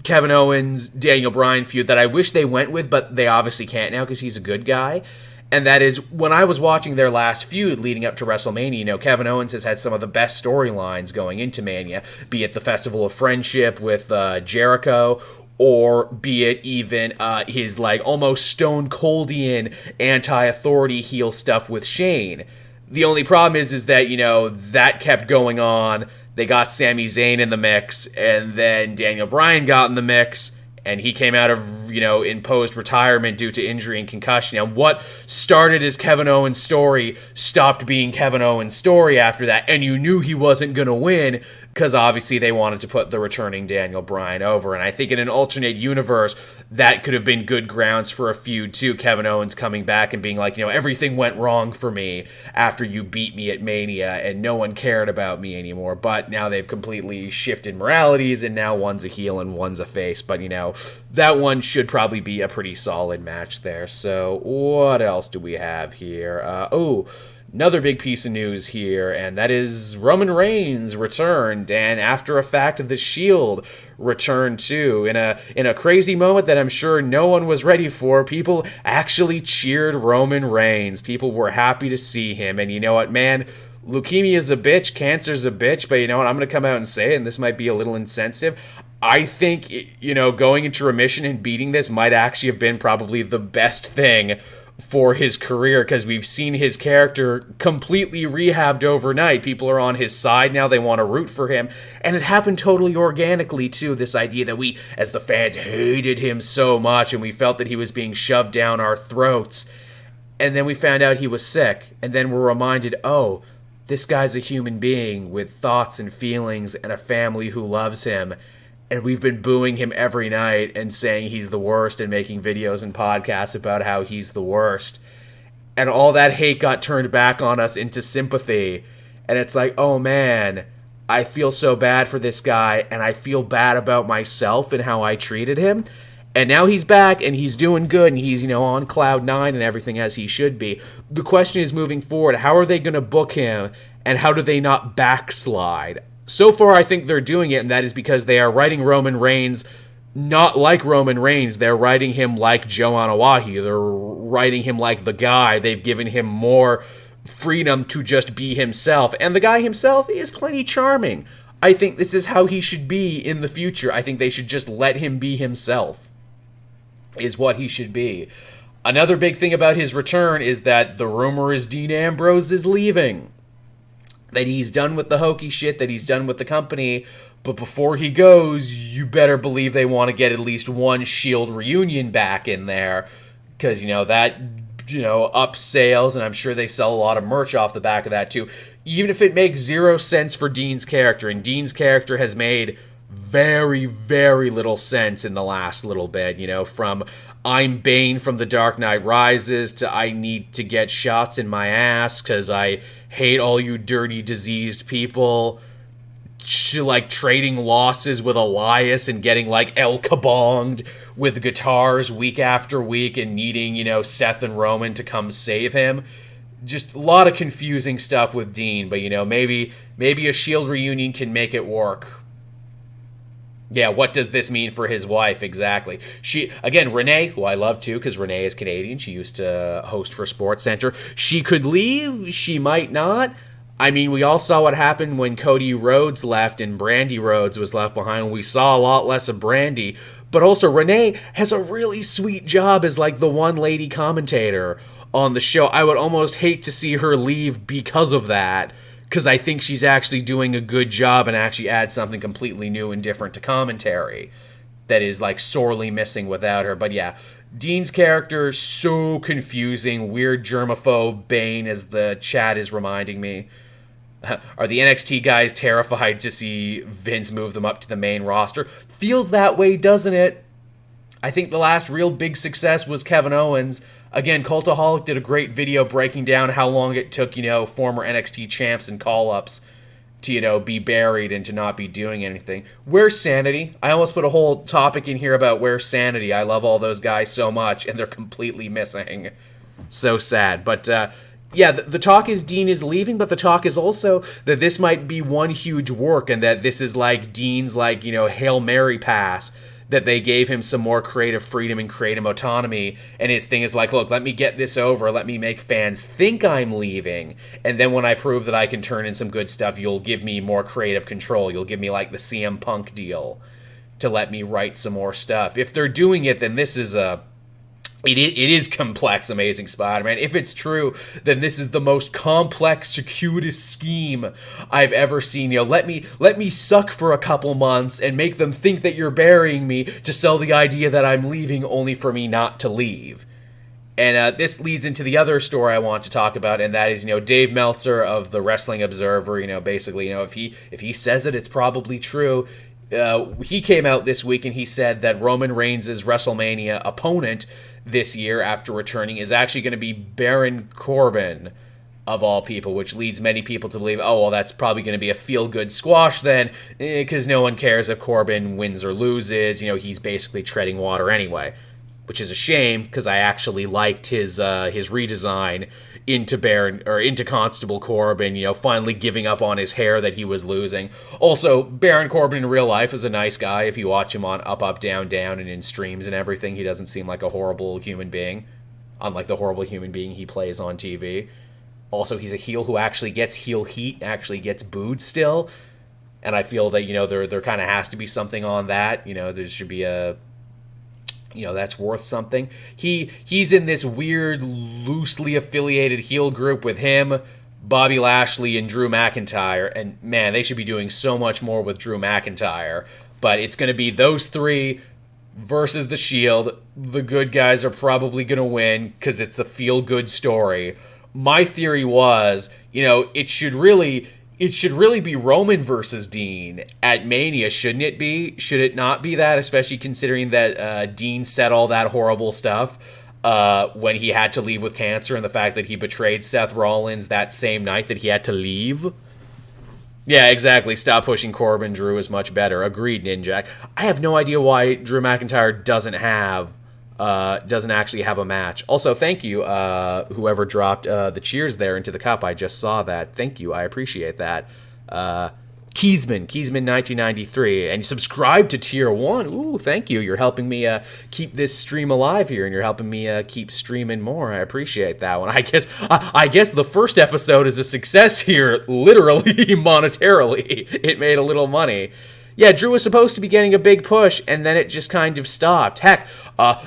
Kevin Owens, Daniel Bryan feud that I wish they went with, but they obviously can't now because he's a good guy. And that is, when I was watching their last feud leading up to WrestleMania, Kevin Owens has had some of the best storylines going into Mania, be it the Festival of Friendship with Jericho, or be it even his like almost Stone Coldian anti-authority heel stuff with Shane. The only problem is that, that kept going on. They got Sami Zayn in the mix, and then Daniel Bryan got in the mix, and he came out of, imposed retirement due to injury and concussion. And what started as Kevin Owens' story stopped being Kevin Owens' story after that, and you knew he wasn't going to win because obviously they wanted to put the returning Daniel Bryan over. And I think in an alternate universe, that could have been good grounds for a feud too. Kevin Owens coming back and being like, everything went wrong for me after you beat me at Mania and no one cared about me anymore. But now they've completely shifted moralities and now one's a heel and one's a face. But, that one should probably be a pretty solid match there. So what else do we have here? another big piece of news here, and that is Roman Reigns returned, and after a fact, the Shield returned too. In a crazy moment that I'm sure no one was ready for, people actually cheered Roman Reigns. People were happy to see him, and you know what, man? Leukemia's a bitch, cancer's a bitch, but you know what? I'm going to come out and say it, and this might be a little insensitive. I think, you know, going into remission and beating this might actually have been probably the best thing for his career, because we've seen his character completely rehabbed overnight. People are on his side now. They want to root for him. And it happened totally organically, too. This idea that we, as the fans, hated him so much, and we felt that he was being shoved down our throats. And then we found out he was sick. And then we're reminded, oh, this guy's a human being with thoughts and feelings and a family who loves him. And we've been booing him every night and saying he's the worst and making videos and podcasts about how he's the worst. And all that hate got turned back on us into sympathy. And it's like, oh man, I feel so bad for this guy, and I feel bad about myself and how I treated him. And now he's back, and he's doing good, and he's, you know, on cloud nine and everything as he should be. The question is, moving forward, how are they going to book him, and how do they not backslide? So far, I think they're doing it, and that is because they are writing Roman Reigns not like Roman Reigns. They're writing him like Joe Anawahi. They're writing him like the guy. They've given him more freedom to just be himself. And the guy himself is plenty charming. I think this is how he should be in the future. I think they should just let him be himself, is what he should be. Another big thing about his return is that the rumor is Dean Ambrose is leaving. That he's done with the hokey shit, that he's done with the company, but before he goes, you better believe they want to get at least one Shield reunion back in there, because, you know, that, you know, up sales, and I'm sure they sell a lot of merch off the back of that too, even if it makes zero sense for Dean's character, and Dean's character has made very, very little sense in the last little bit, you know, from I'm Bane from The Dark Knight Rises to I need to get shots in my ass because I hate all you dirty, diseased people, to like trading losses with Elias and getting like El Kabonged with guitars week after week and needing, you know, Seth and Roman to come save him. Just a lot of confusing stuff with Dean, but, you know, maybe a Shield reunion can make it work. Yeah, what does this mean for his wife, exactly? She, again, Renee, who I love too, because Renee is Canadian. She used to host for SportsCenter. She could leave. She might not. I mean, we all saw what happened when Cody Rhodes left and Brandy Rhodes was left behind. We saw a lot less of Brandy. But also, Renee has a really sweet job as, like, the one lady commentator on the show. I would almost hate to see her leave because of that, because I think she's actually doing a good job and actually adds something completely new and different to commentary that is, like, sorely missing without her. But yeah, Dean's character, so confusing, weird germaphobe Bane, as the chat is reminding me. Are the NXT guys terrified to see Vince move them up to the main roster? Feels that way, doesn't it? I think the last real big success was Kevin Owens. Again, Cultaholic did a great video breaking down how long it took, you know, former NXT champs and call-ups to, you know, be buried and to not be doing anything. Where's Sanity? I almost put a whole topic in here about where's Sanity. I love all those guys so much, and they're completely missing. So sad. But, yeah, the talk is Dean is leaving, but the talk is also that this might be one huge work, and that this is like Dean's, like, you know, Hail Mary pass, that they gave him some more creative freedom and creative autonomy, and his thing is like, look, let me get this over, let me make fans think I'm leaving, and then when I prove that I can turn in some good stuff, you'll give me more creative control, you'll give me like the CM Punk deal to let me write some more stuff. If they're doing it, then this is it is complex, Amazing Spider-Man. If it's true, then this is the most complex, circuitous scheme I've ever seen. You know, let me suck for a couple months and make them think that you're burying me to sell the idea that I'm leaving, only for me not to leave. And this leads into the other story I want to talk about, and that is, you know, Dave Meltzer of the Wrestling Observer. You know, basically, you know, if he says it, it's probably true. He came out this week and he said that Roman Reigns' WrestleMania opponent this year after returning is actually going to be Baron Corbin, of all people, which leads many people to believe, oh, well, that's probably going to be a feel-good squash then, because no one cares if Corbin wins or loses. You know, he's basically treading water anyway. which is a shame because I actually liked his redesign into Constable Corbin, finally giving up on his hair that he was losing. Also, Baron Corbin in real life is a nice guy. If you watch him on Up, Up, Down, Down and in streams and everything, he doesn't seem like a horrible human being, unlike the horrible human being he plays on TV. Also, he's a heel who actually gets heel heat, actually gets booed still. And I feel that, there kind of has to be something on that. There should be a... that's worth something. He's in this weird, loosely affiliated heel group with him, Bobby Lashley, and Drew McIntyre. And, man, they should be doing so much more with Drew McIntyre. But it's going to be those three versus The Shield. The good guys are probably going to win because it's a feel-good story. My theory was, it should really be Roman versus Dean at Mania, shouldn't it be? Should it not be that, especially considering that Dean said all that horrible stuff when he had to leave with cancer, and the fact that he betrayed Seth Rollins that same night that he had to leave? Yeah, exactly. Stop pushing Corbin. Drew is much better. Agreed, Ninja. I have no idea why Drew McIntyre doesn't actually have a match. Also, thank you, whoever dropped the cheers there into the cup. I just saw that. Thank you. I appreciate that. Keesman 1993, and subscribe to Tier 1. Ooh, thank you. You're helping me keep this stream alive here, and you're helping me keep streaming more. I appreciate that one. I guess the first episode is a success here, literally, monetarily. It made a little money. Yeah, Drew was supposed to be getting a big push, and then it just kind of stopped. Heck,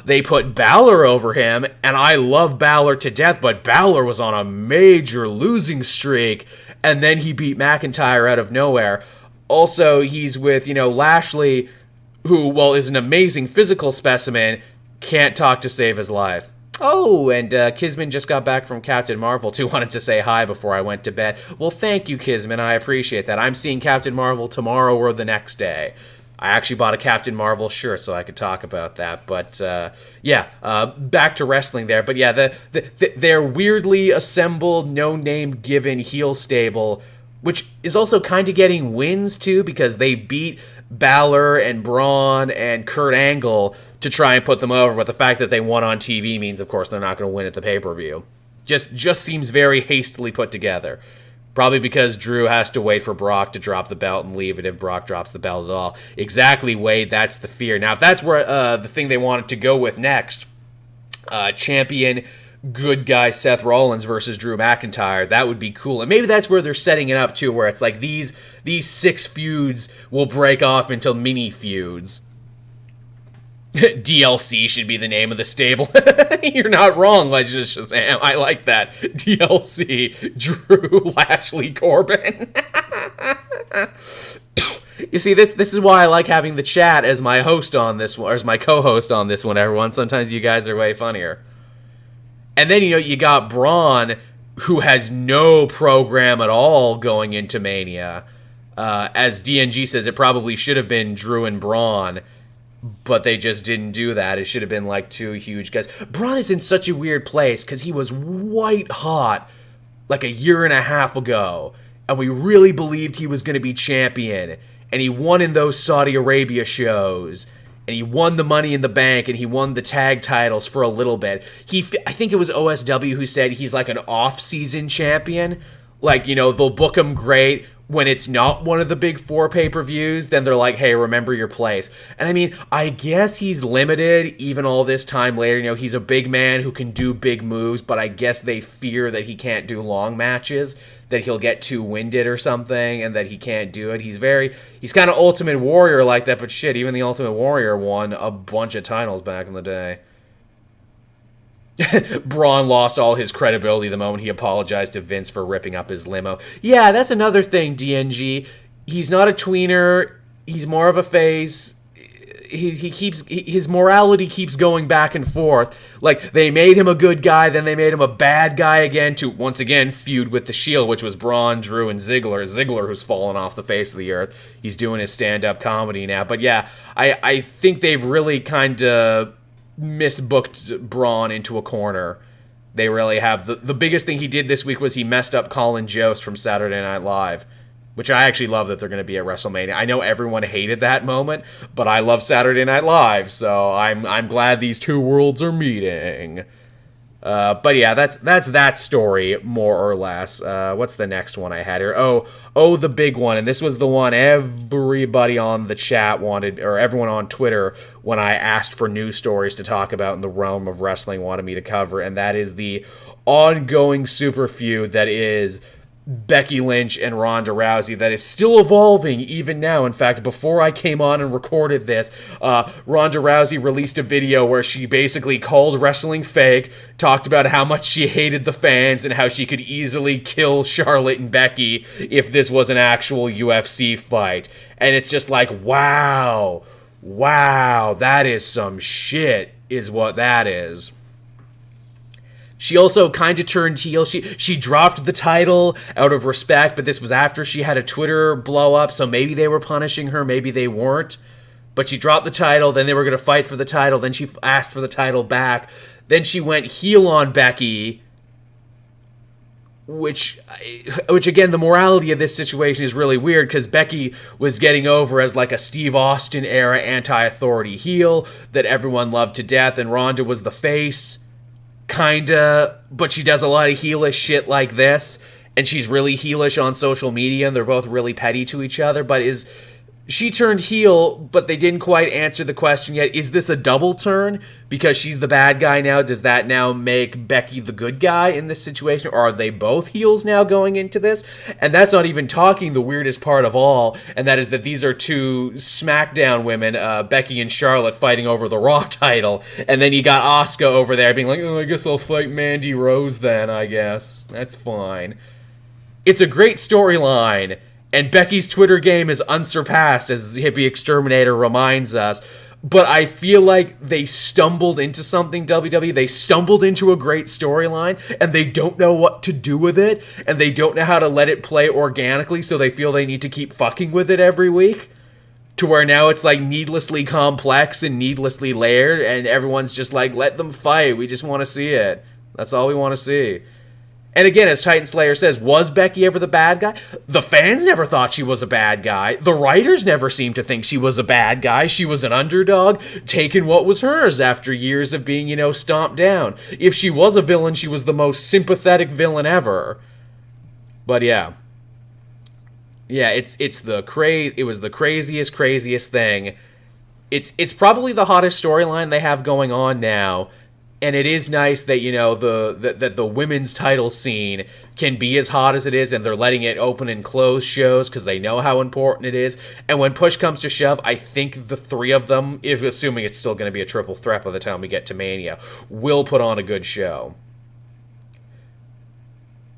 they put Balor over him, and I love Balor to death, but Balor was on a major losing streak, and then he beat McIntyre out of nowhere. Also, he's with, Lashley, who, while is an amazing physical specimen, can't talk to save his life. Oh, and Kisman just got back from Captain Marvel, too. Wanted to say hi before I went to bed. Well, thank you, Kisman. I appreciate that. I'm seeing Captain Marvel tomorrow or the next day. I actually bought a Captain Marvel shirt so I could talk about that. But, back to wrestling there. But, yeah, their weirdly assembled, no-name given heel stable, which is also kind of getting wins, too, because they beat Balor and Braun and Kurt Angle to try and put them over, but the fact that they won on TV means, of course, they're not going to win at the pay-per-view. Just seems very hastily put together. Probably because Drew has to wait for Brock to drop the belt and leave it if Brock drops the belt at all. Exactly, Wade, that's the fear. Now, if that's where the thing they wanted to go with next, champion good guy Seth Rollins versus Drew McIntyre, that would be cool. And maybe that's where they're setting it up, too, where it's like these 6 feuds will break off into mini feuds. DLC should be the name of the stable. You're not wrong, Legend of Shazam. I like that. DLC, Drew, Lashley, Corbin. You see, this is why I like having the chat as my host on this one, or as my co-host on this one, everyone. Sometimes you guys are way funnier. And then, you got Braun, who has no program at all going into Mania. As DNG says, it probably should have been Drew and Braun, but they just didn't do that. It should have been like 2 huge guys. Braun is in such a weird place because he was white hot like a year and a half ago, and we really believed he was going to be champion, and he won in those Saudi Arabia shows, and he won the Money in the Bank, and he won the tag titles for a little bit. I think it was OSW who said he's like an off-season champion. Like, they'll book him great. When it's not one of the big 4 pay-per-views, then they're like, hey, remember your place. And I mean, I guess he's limited even all this time later. He's a big man who can do big moves, but I guess they fear that he can't do long matches, that he'll get too winded or something, and that he can't do it. He's kind of Ultimate Warrior like that, but shit, even the Ultimate Warrior won a bunch of titles back in the day. Braun lost all his credibility the moment he apologized to Vince for ripping up his limo. Yeah, that's another thing, DNG. He's not a tweener. He's more of a face. His morality keeps going back and forth. Like, they made him a good guy, then they made him a bad guy again to, once again, feud with The Shield, which was Braun, Drew, and Ziggler. Ziggler, who's fallen off the face of the earth. He's doing his stand-up comedy now. But yeah, I think they've really kind of misbooked Braun into a corner. They really have. The biggest thing he did this week was he messed up Colin Jost from Saturday Night Live. which I actually love that they're going to be at WrestleMania. I know everyone hated that moment, but I love Saturday Night Live, so I'm glad these two worlds are meeting. But yeah, that's that story, more or less. What's the next one I had here? Oh, the big one, and this was the one everybody on the chat wanted, or everyone on Twitter, when I asked for news stories to talk about in the realm of wrestling, wanted me to cover, and that is the ongoing super feud that is Becky Lynch and Ronda Rousey that is still evolving even now. In fact, before I came on and recorded this, Ronda Rousey released a video where she basically called wrestling fake, talked about how much she hated the fans and how she could easily kill Charlotte and Becky if this was an actual UFC fight. And it's just like, wow, that is some shit, is what that is. She also kind of turned heel. She dropped the title out of respect, but this was after she had a Twitter blow up, so maybe they were punishing her, maybe they weren't. But she dropped the title, then they were going to fight for the title, then she asked for the title back. Then she went heel on Becky, which again, the morality of this situation is really weird, because Becky was getting over as like a Steve Austin era anti-authority heel that everyone loved to death, and Ronda was the face. Kinda, but she does a lot of heelish shit like this, and she's really heelish on social media, and they're both really petty to each other, but she turned heel, but they didn't quite answer the question yet. Is this a double turn? Because she's the bad guy now, does that now make Becky the good guy in this situation? Or are they both heels now going into this? And that's not even talking the weirdest part of all, and that is that these are two SmackDown women, Becky and Charlotte, fighting over the Raw title. And then you got Asuka over there being like, oh, I guess I'll fight Mandy Rose then, I guess. That's fine. It's a great storyline. And Becky's Twitter game is unsurpassed, as Hippie Exterminator reminds us. But I feel like they stumbled into something, WWE. They stumbled into a great storyline, and they don't know what to do with it, and they don't know how to let it play organically, so they feel they need to keep fucking with it every week. To where now it's like needlessly complex and needlessly layered, and everyone's just like, let them fight. We just want to see it. That's all we want to see. And again, as Titan Slayer says, was Becky ever the bad guy? The fans never thought she was a bad guy. The writers never seemed to think she was a bad guy. She was an underdog, taking what was hers after years of being, stomped down. If she was a villain, she was the most sympathetic villain ever. But yeah. Yeah, it was the craziest thing. It's probably the hottest storyline they have going on now. And it is nice that, that the women's title scene can be as hot as it is, and they're letting it open and close shows because they know how important it is. And when push comes to shove, I think the three of them, if assuming it's still going to be a triple threat by the time we get to Mania, will put on a good show.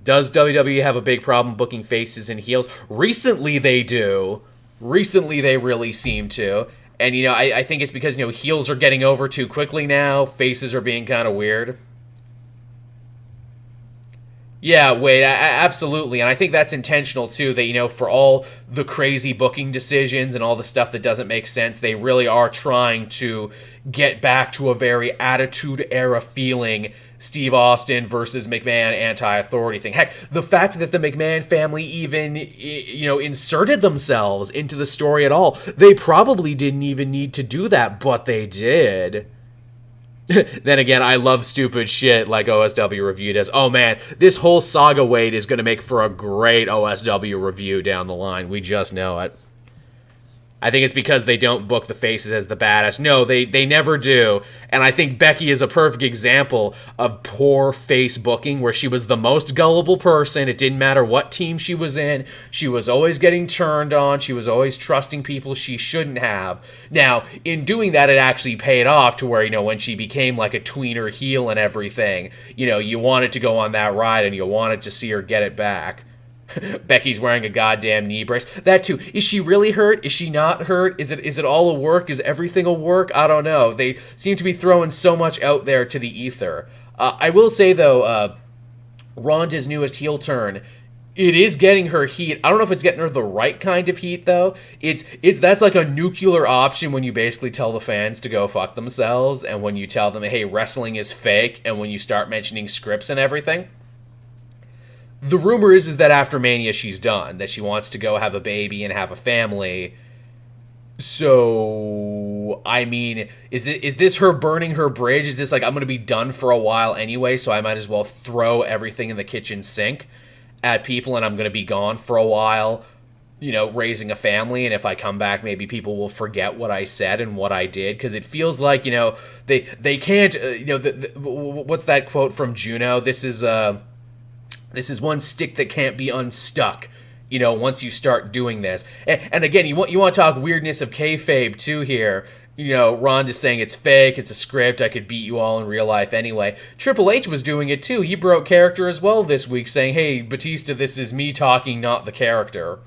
Does WWE have a big problem booking faces and heels? Recently they do. Recently they really seem to. And, I think it's because, heels are getting over too quickly now. Faces are being kind of weird. Yeah, Wade, absolutely. And I think that's intentional, too, that, for all the crazy booking decisions and all the stuff that doesn't make sense, they really are trying to get back to a very Attitude Era feeling Steve Austin versus McMahon anti-authority thing. Heck, the fact that the McMahon family even, inserted themselves into the story at all, they probably didn't even need to do that, but they did. Then again, I love stupid shit like OSW Review does. Oh man, this whole saga, Wade, is going to make for a great OSW review down the line. We just know it. I think it's because they don't book the faces as the badass. No, they never do. And I think Becky is a perfect example of poor face booking, where she was the most gullible person. It didn't matter what team she was in. She was always getting turned on. She was always trusting people she shouldn't have. Now, in doing that, it actually paid off to where, when she became like a tweener heel and everything, you wanted to go on that ride and you wanted to see her get it back. Becky's wearing a goddamn knee brace. That too. Is she really hurt? Is she not hurt? Is it all a work? Is everything a work? I don't know. They seem to be throwing so much out there to the ether. I will say, though, Rhonda's newest heel turn, it is getting her heat. I don't know if it's getting her the right kind of heat, though. That's like a nuclear option when you basically tell the fans to go fuck themselves, and when you tell them, hey, wrestling is fake, and when you start mentioning scripts and everything. the rumor is that after Mania she's done, that she wants to go have a baby and have a family. So, I mean, is this her burning her bridge? Is this like, I'm going to be done for a while anyway, so I might as well throw everything in the kitchen sink at people and I'm going to be gone for a while, raising a family, and if I come back, maybe people will forget what I said and what I did, because it feels like, they can't, what's that quote from Juno? This is one stick that can't be unstuck. Once you start doing this. And again, you want to talk weirdness of kayfabe too here. Rhonda's saying it's fake, it's a script, I could beat you all in real life anyway. Triple H was doing it too. He broke character as well this week, saying, hey, Bautista, this is me talking, not the character.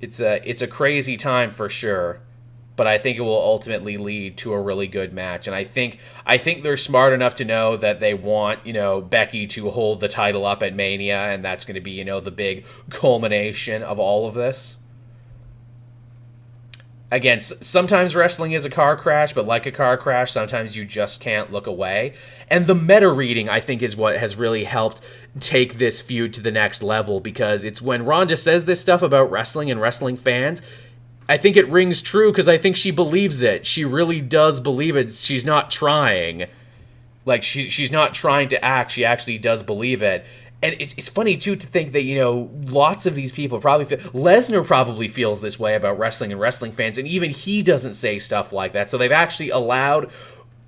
It's a crazy time for sure. But I think it will ultimately lead to a really good match. And I think they're smart enough to know that they want, Becky to hold the title up at Mania, and that's going to be, the big culmination of all of this. Again, sometimes wrestling is a car crash, but like a car crash, sometimes you just can't look away. And the meta reading, I think, is what has really helped take this feud to the next level, because it's when Rhonda says this stuff about wrestling and wrestling fans, I think it rings true, because I think she believes it. She really does believe it. She's not trying. Like, she's not trying to act. She actually does believe it. And it's funny, too, to think that, lots of these people probably feel... Lesnar probably feels this way about wrestling and wrestling fans, and even he doesn't say stuff like that. So they've actually allowed...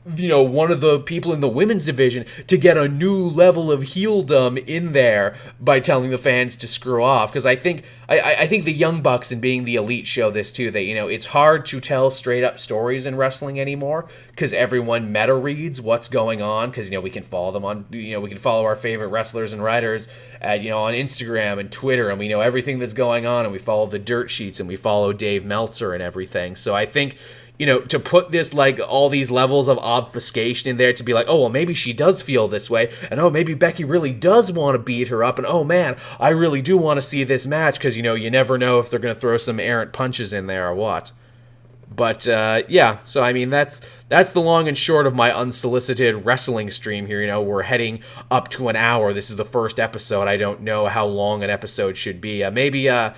one of the people in the women's division to get a new level of heeldom in there by telling the fans to screw off. Because I think the Young Bucks and being the Elite show this too, that, it's hard to tell straight up stories in wrestling anymore, because everyone meta reads what's going on, because, we can follow them on, we can follow our favorite wrestlers and writers at, on Instagram and Twitter, and we know everything that's going on, and we follow the dirt sheets, and we follow Dave Meltzer and everything. So I think, to put this, like, all these levels of obfuscation in there to be like, oh, well, maybe she does feel this way, and oh, maybe Becky really does want to beat her up, and oh, man, I really do want to see this match, because, you never know if they're going to throw some errant punches in there or what. But, yeah, so, I mean, that's the long and short of my unsolicited wrestling stream here. We're heading up to an hour. This is the first episode. I don't know how long an episode should be. Maybe I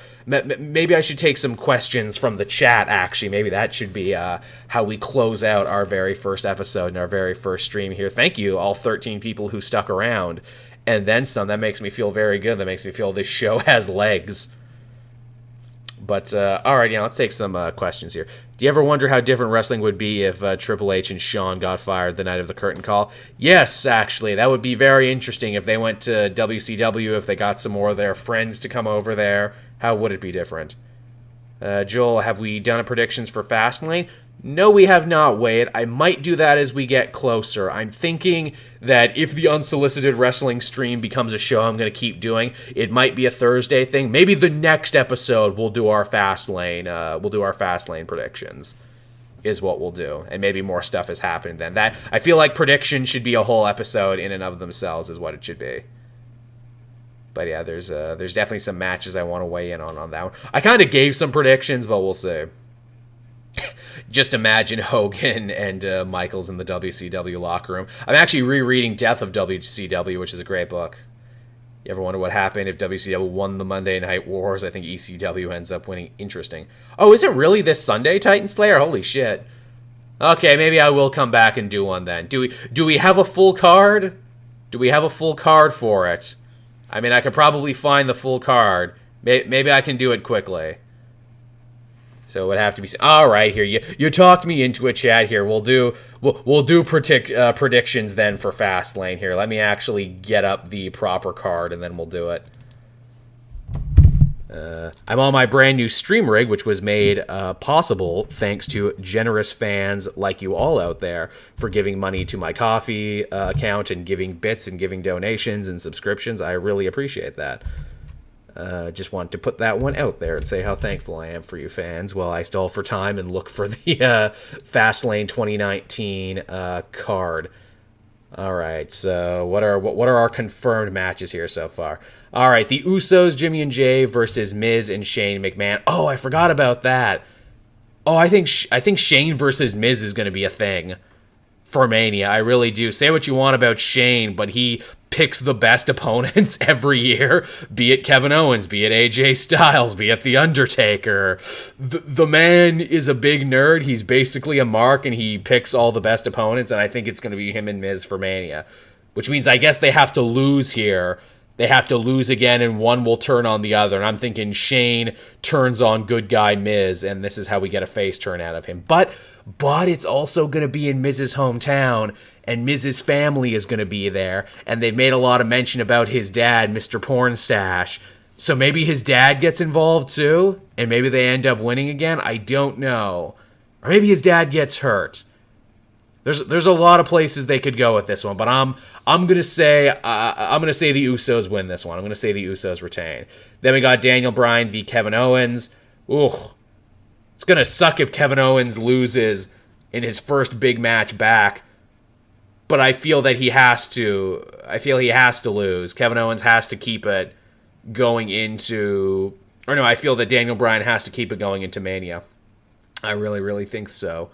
should take some questions from the chat, actually. Maybe that should be how we close out our very first episode and our very first stream here. Thank you, all 13 people who stuck around. And then some. That makes me feel very good. That makes me feel this show has legs. But, alright, let's take some questions here. Do you ever wonder how different wrestling would be if Triple H and Shawn got fired the night of the curtain call? Yes, actually. That would be very interesting if they went to WCW, if they got some more of their friends to come over there. How would it be different? Joel, have we done predictions for Fastlane? No, we have not, Wade. I might do that as we get closer. I'm thinking that if the Unsolicited Wrestling stream becomes a show I'm going to keep doing, it might be a Thursday thing. Maybe the next episode we'll do our Fastlane. We'll do our Fastlane predictions, is what we'll do. And maybe more stuff has happened then. That I feel like predictions should be a whole episode in and of themselves, is what it should be. But yeah, there's definitely some matches I want to weigh in on that one. I kind of gave some predictions, but we'll see. Just imagine Hogan and Michaels in the WCW locker room. I'm actually rereading Death of WCW, which is a great book. You ever wonder what happened if WCW won the Monday Night Wars? I think ECW ends up winning. Interesting. Oh, is it really this Sunday, Titan Slayer? Holy shit. Okay, maybe I will come back and do one then. Do we have a full card? Do we have a full card for it? I mean, I could probably find the full card. Maybe I can do it quickly. So it would have to be... All right, here. You talked me into a chat here. We'll do predictions then for Fastlane here. Let me actually get up the proper card, and then we'll do it. I'm on my brand new stream rig, which was made possible thanks to generous fans like you all out there for giving money to my coffee account and giving bits and giving donations and subscriptions. I really appreciate that. Just wanted to put that one out there and say how thankful I am for you fans while I stall for time and look for the Fastlane 2019 card. All right, so what are our confirmed matches here so far? All right, the Usos, Jimmy and Jay versus Miz and Shane McMahon. Oh, I forgot about that. Oh, I think Shane versus Miz is going to be a thing. for Mania. I really do. Say what you want about Shane, but he picks the best opponents every year, be it Kevin Owens, be it AJ Styles, be it The Undertaker. The man is a big nerd. He's basically a mark, and he picks all the best opponents, and I think it's going to be him and Miz for Mania, which means I guess they have to lose here. They have to lose again, and one will turn on the other, and I'm thinking Shane turns on good guy Miz, and this is how we get a face turn out of him. But it's also going to be in Miz's hometown, and Miz's family is going to be there, and they've made a lot of mention about his dad, Mr. Pornstache. So maybe his dad gets involved too, and maybe they end up winning again. I don't know. Or maybe his dad gets hurt. There's a lot of places they could go with this one, but I'm gonna say the Usos win this one. I'm gonna say the Usos retain. Then we got Daniel Bryan v Kevin Owens. Ooh, it's gonna suck if Kevin Owens loses in his first big match back. But I feel that he has to. I feel he has to lose. Kevin Owens has to keep it going into. Or no, I feel that Daniel Bryan has to keep it going into Mania. I really, really think so.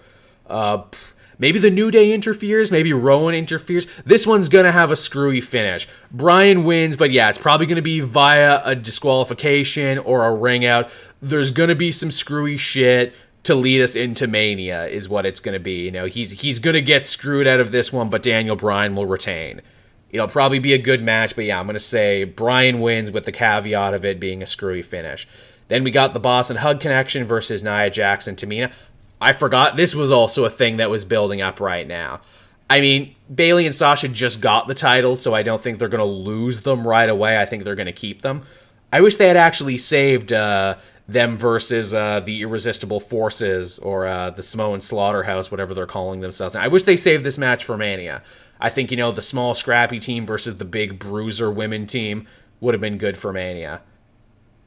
Maybe the New Day interferes. Maybe Rowan interferes. This one's going to have a screwy finish. Bryan wins, but yeah, it's probably going to be via a disqualification or a ring out. There's going to be some screwy shit to lead us into Mania is what it's going to be. You know, he's going to get screwed out of this one, but Daniel Bryan will retain. It'll probably be a good match, but yeah, I'm going to say Bryan wins with the caveat of it being a screwy finish. Then we got the Boston Hug Connection versus Nia Jax and Tamina. I forgot this was also a thing that was building up right now. I mean, Bayley and Sasha just got the titles, so I don't think they're going to lose them right away. I think they're going to keep them. I wish they had actually saved them versus the Irresistible Forces or the Samoan Slaughterhouse, whatever they're calling themselves now. I wish they saved this match for Mania. I think, you know, the small scrappy team versus the big bruiser women team would have been good for Mania.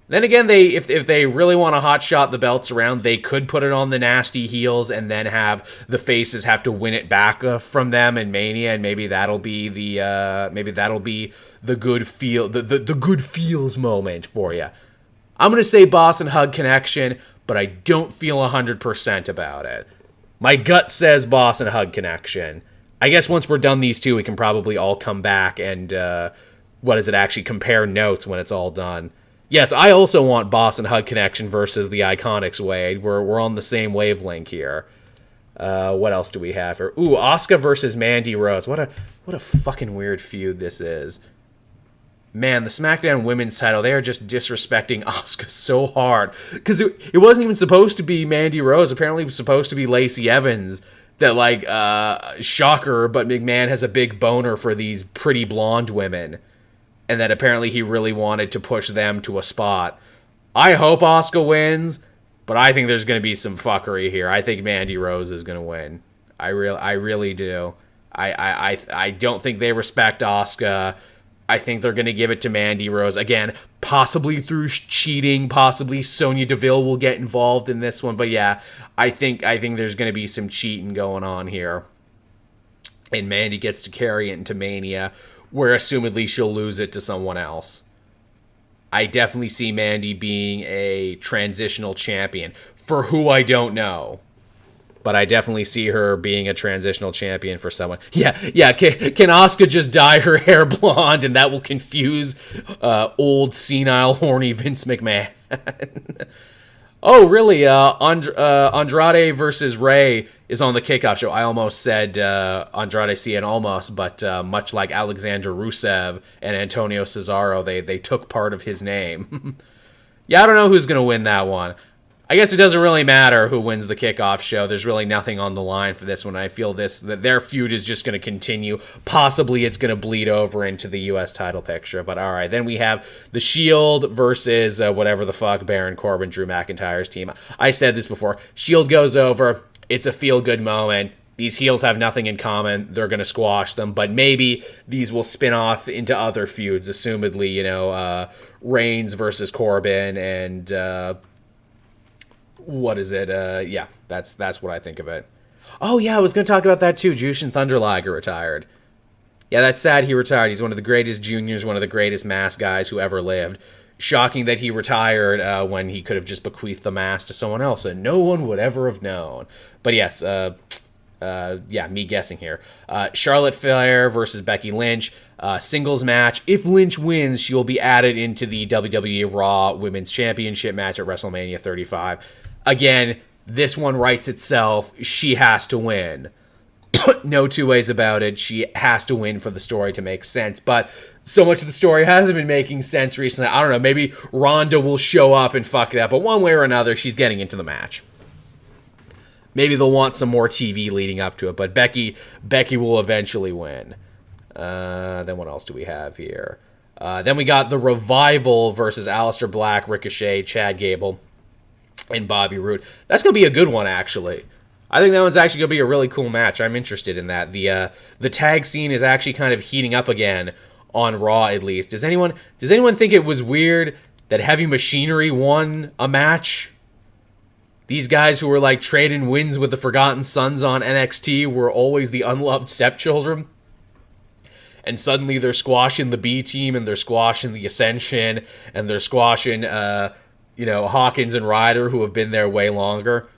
Then again, if they really want to hotshot the belts around, they could put it on the nasty heels and then have the faces have to win it back from them in Mania, and maybe that'll be the good feel the good feels moment for you. I'm gonna say Boston Hug Connection, but I don't feel 100% about it. My gut says Boston Hug Connection. I guess once we're done these two, we can probably all come back and actually compare notes when it's all done. Yes, I also want Boston Hug Connection versus the Iconics Way. We're on the same wavelength here. What else do we have here? Ooh, Asuka versus Mandy Rose. What a fucking weird feud this is. Man, the SmackDown Women's title, they are just disrespecting Asuka so hard. Because it wasn't even supposed to be Mandy Rose. Apparently it was supposed to be Lacey Evans. That, shocker, but McMahon has a big boner for these pretty blonde women. And that apparently he really wanted to push them to a spot. I hope Asuka wins, but I think there's going to be some fuckery here. I think Mandy Rose is going to win. I really do. I don't think they respect Asuka. I think they're going to give it to Mandy Rose. Again, possibly through cheating. Possibly Sonya Deville will get involved in this one. But yeah, I think there's going to be some cheating going on here. And Mandy gets to carry it into Mania, where assumedly she'll lose it to someone else. I definitely see Mandy being a transitional champion. For who, I don't know. But I definitely see her being a transitional champion for someone. Yeah. Can Asuka just dye her hair blonde and that will confuse old, senile, horny Vince McMahon? Oh, really? Andrade versus Ray is on the kickoff show. I almost said Andrade Cien almost, but much like Alexander Rusev and Antonio Cesaro, they took part of his name. Yeah, I don't know who's going to win that one. I guess it doesn't really matter who wins the kickoff show. There's really nothing on the line for this one. I feel that their feud is just going to continue. Possibly it's going to bleed over into the U.S. title picture. But all right, then we have the Shield versus whatever the fuck, Baron Corbin, Drew McIntyre's team. I said this before. Shield goes over. It's a feel-good moment. These heels have nothing in common. They're going to squash them. But maybe these will spin off into other feuds. Assumedly, Reigns versus Corbin and... what is it? Yeah, that's what I think of it. Oh, yeah, I was going to talk about that, too. Jushin Thunder Liger retired. Yeah, that's sad he retired. He's one of the greatest juniors, one of the greatest mask guys who ever lived. Shocking that he retired when he could have just bequeathed the mask to someone else, and no one would ever have known. But yes, Me guessing here. Charlotte Flair versus Becky Lynch. Singles match. If Lynch wins, she will be added into the WWE Raw Women's Championship match at WrestleMania 35. Again, this one writes itself. She has to win. No two ways about it. She has to win for the story to make sense. But so much of the story hasn't been making sense recently. I don't know. Maybe Rhonda will show up and fuck it up. But one way or another, she's getting into the match. Maybe they'll want some more TV leading up to it. But Becky will eventually win. Then what else do we have here? Then we got the Revival versus Aleister Black, Ricochet, Chad Gable, and Bobby Roode. That's going to be a good one, actually. I think that one's actually going to be a really cool match. I'm interested in that. The tag scene is actually kind of heating up again on Raw, at least. Does anyone think it was weird that Heavy Machinery won a match? These guys who were like trading wins with the Forgotten Sons on NXT were always the unloved stepchildren. And suddenly they're squashing the B team, and they're squashing the Ascension, and they're squashing, Hawkins and Ryder, who have been there way longer.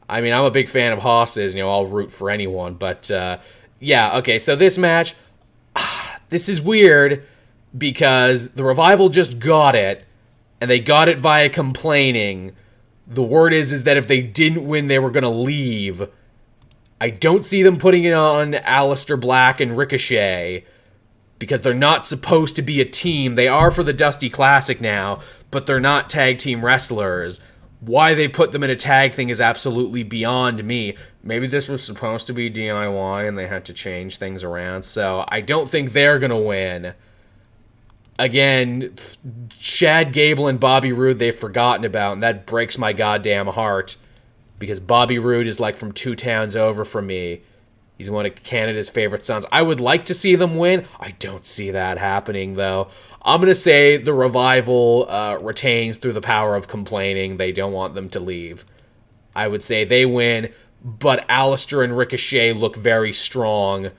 I mean, I'm a big fan of Hosses, I'll root for anyone. But, okay, so this match, this is weird because the Revival just got it, and they got it via complaining. The word is that if they didn't win, they were going to leave. I don't see them putting it on Aleister Black and Ricochet because they're not supposed to be a team. They are for the Dusty Classic now, but they're not tag team wrestlers. Why they put them in a tag thing is absolutely beyond me. Maybe this was supposed to be DIY and they had to change things around. So I don't think they're going to win. Again, Chad Gable and Bobby Roode they've forgotten about, and that breaks my goddamn heart. Because Bobby Roode is like from 2 towns over from me. He's one of Canada's favorite sons. I would like to see them win. I don't see that happening, though. I'm going to say the Revival retains through the power of complaining. They don't want them to leave. I would say they win, but Aleister and Ricochet look very strong.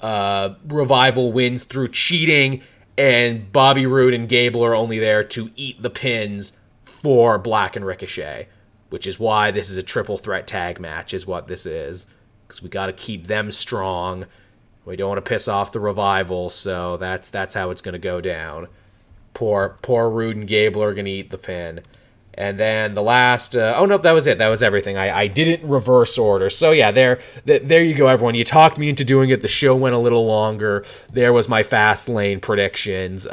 Revival wins through cheating, and Bobby Roode and Gable are only there to eat the pins for Black and Ricochet, which is why this is a triple threat tag match, is what this is. Because we got to keep them strong. We don't want to piss off the Revival, so that's how it's going to go down. Poor Roode and Gable are going to eat the pin. And then the last... that was it. That was everything. I didn't reverse order. So yeah, there you go, everyone. You talked me into doing it. The show went a little longer. There was my Fastlane predictions.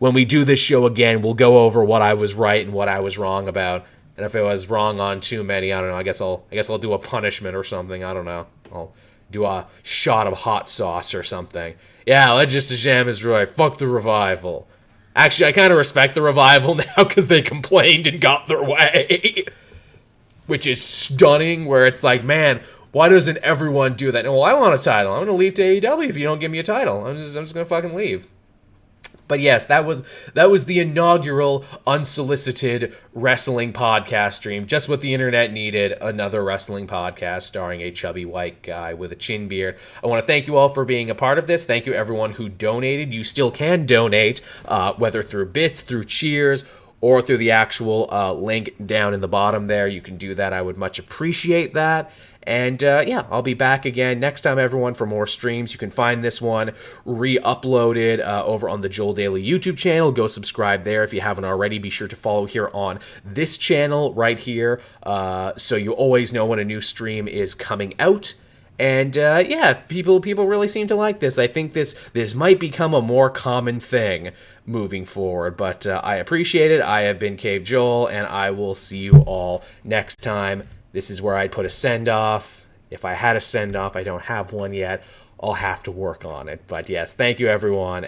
When we do this show again, we'll go over what I was right and what I was wrong about. And if it was wrong on too many, I don't know. I guess I'll do a punishment or something. I don't know. I'll do a shot of hot sauce or something. Yeah, Legend Jam is right. Fuck the Revival. Actually, I kind of respect the Revival now because they complained and got their way. Which is stunning, where it's like, man, why doesn't everyone do that? Well, I want a title. I'm going to leave to AEW if you don't give me a title. I'm just going to fucking leave. But yes, that was the inaugural Unsolicited wrestling podcast stream. Just what the internet needed, another wrestling podcast starring a chubby white guy with a chin beard. I want to thank you all for being a part of this. Thank you everyone who donated. You still can donate, whether through bits, through cheers, or through the actual link down in the bottom there. You can do that. I would much appreciate that. And I'll be back again next time, everyone, for more streams. You can find this one re-uploaded over on the Joel Daily YouTube channel. Go subscribe there if you haven't already. Be sure to follow here on this channel right here, so you always know when a new stream is coming out. And people really seem to like this. I think this might become a more common thing moving forward. But I appreciate it. I have been Cave Joel, and I will see you all next time. This is where I'd put a send-off. If I had a send-off, I don't have one yet. I'll have to work on it. But yes, thank you, everyone.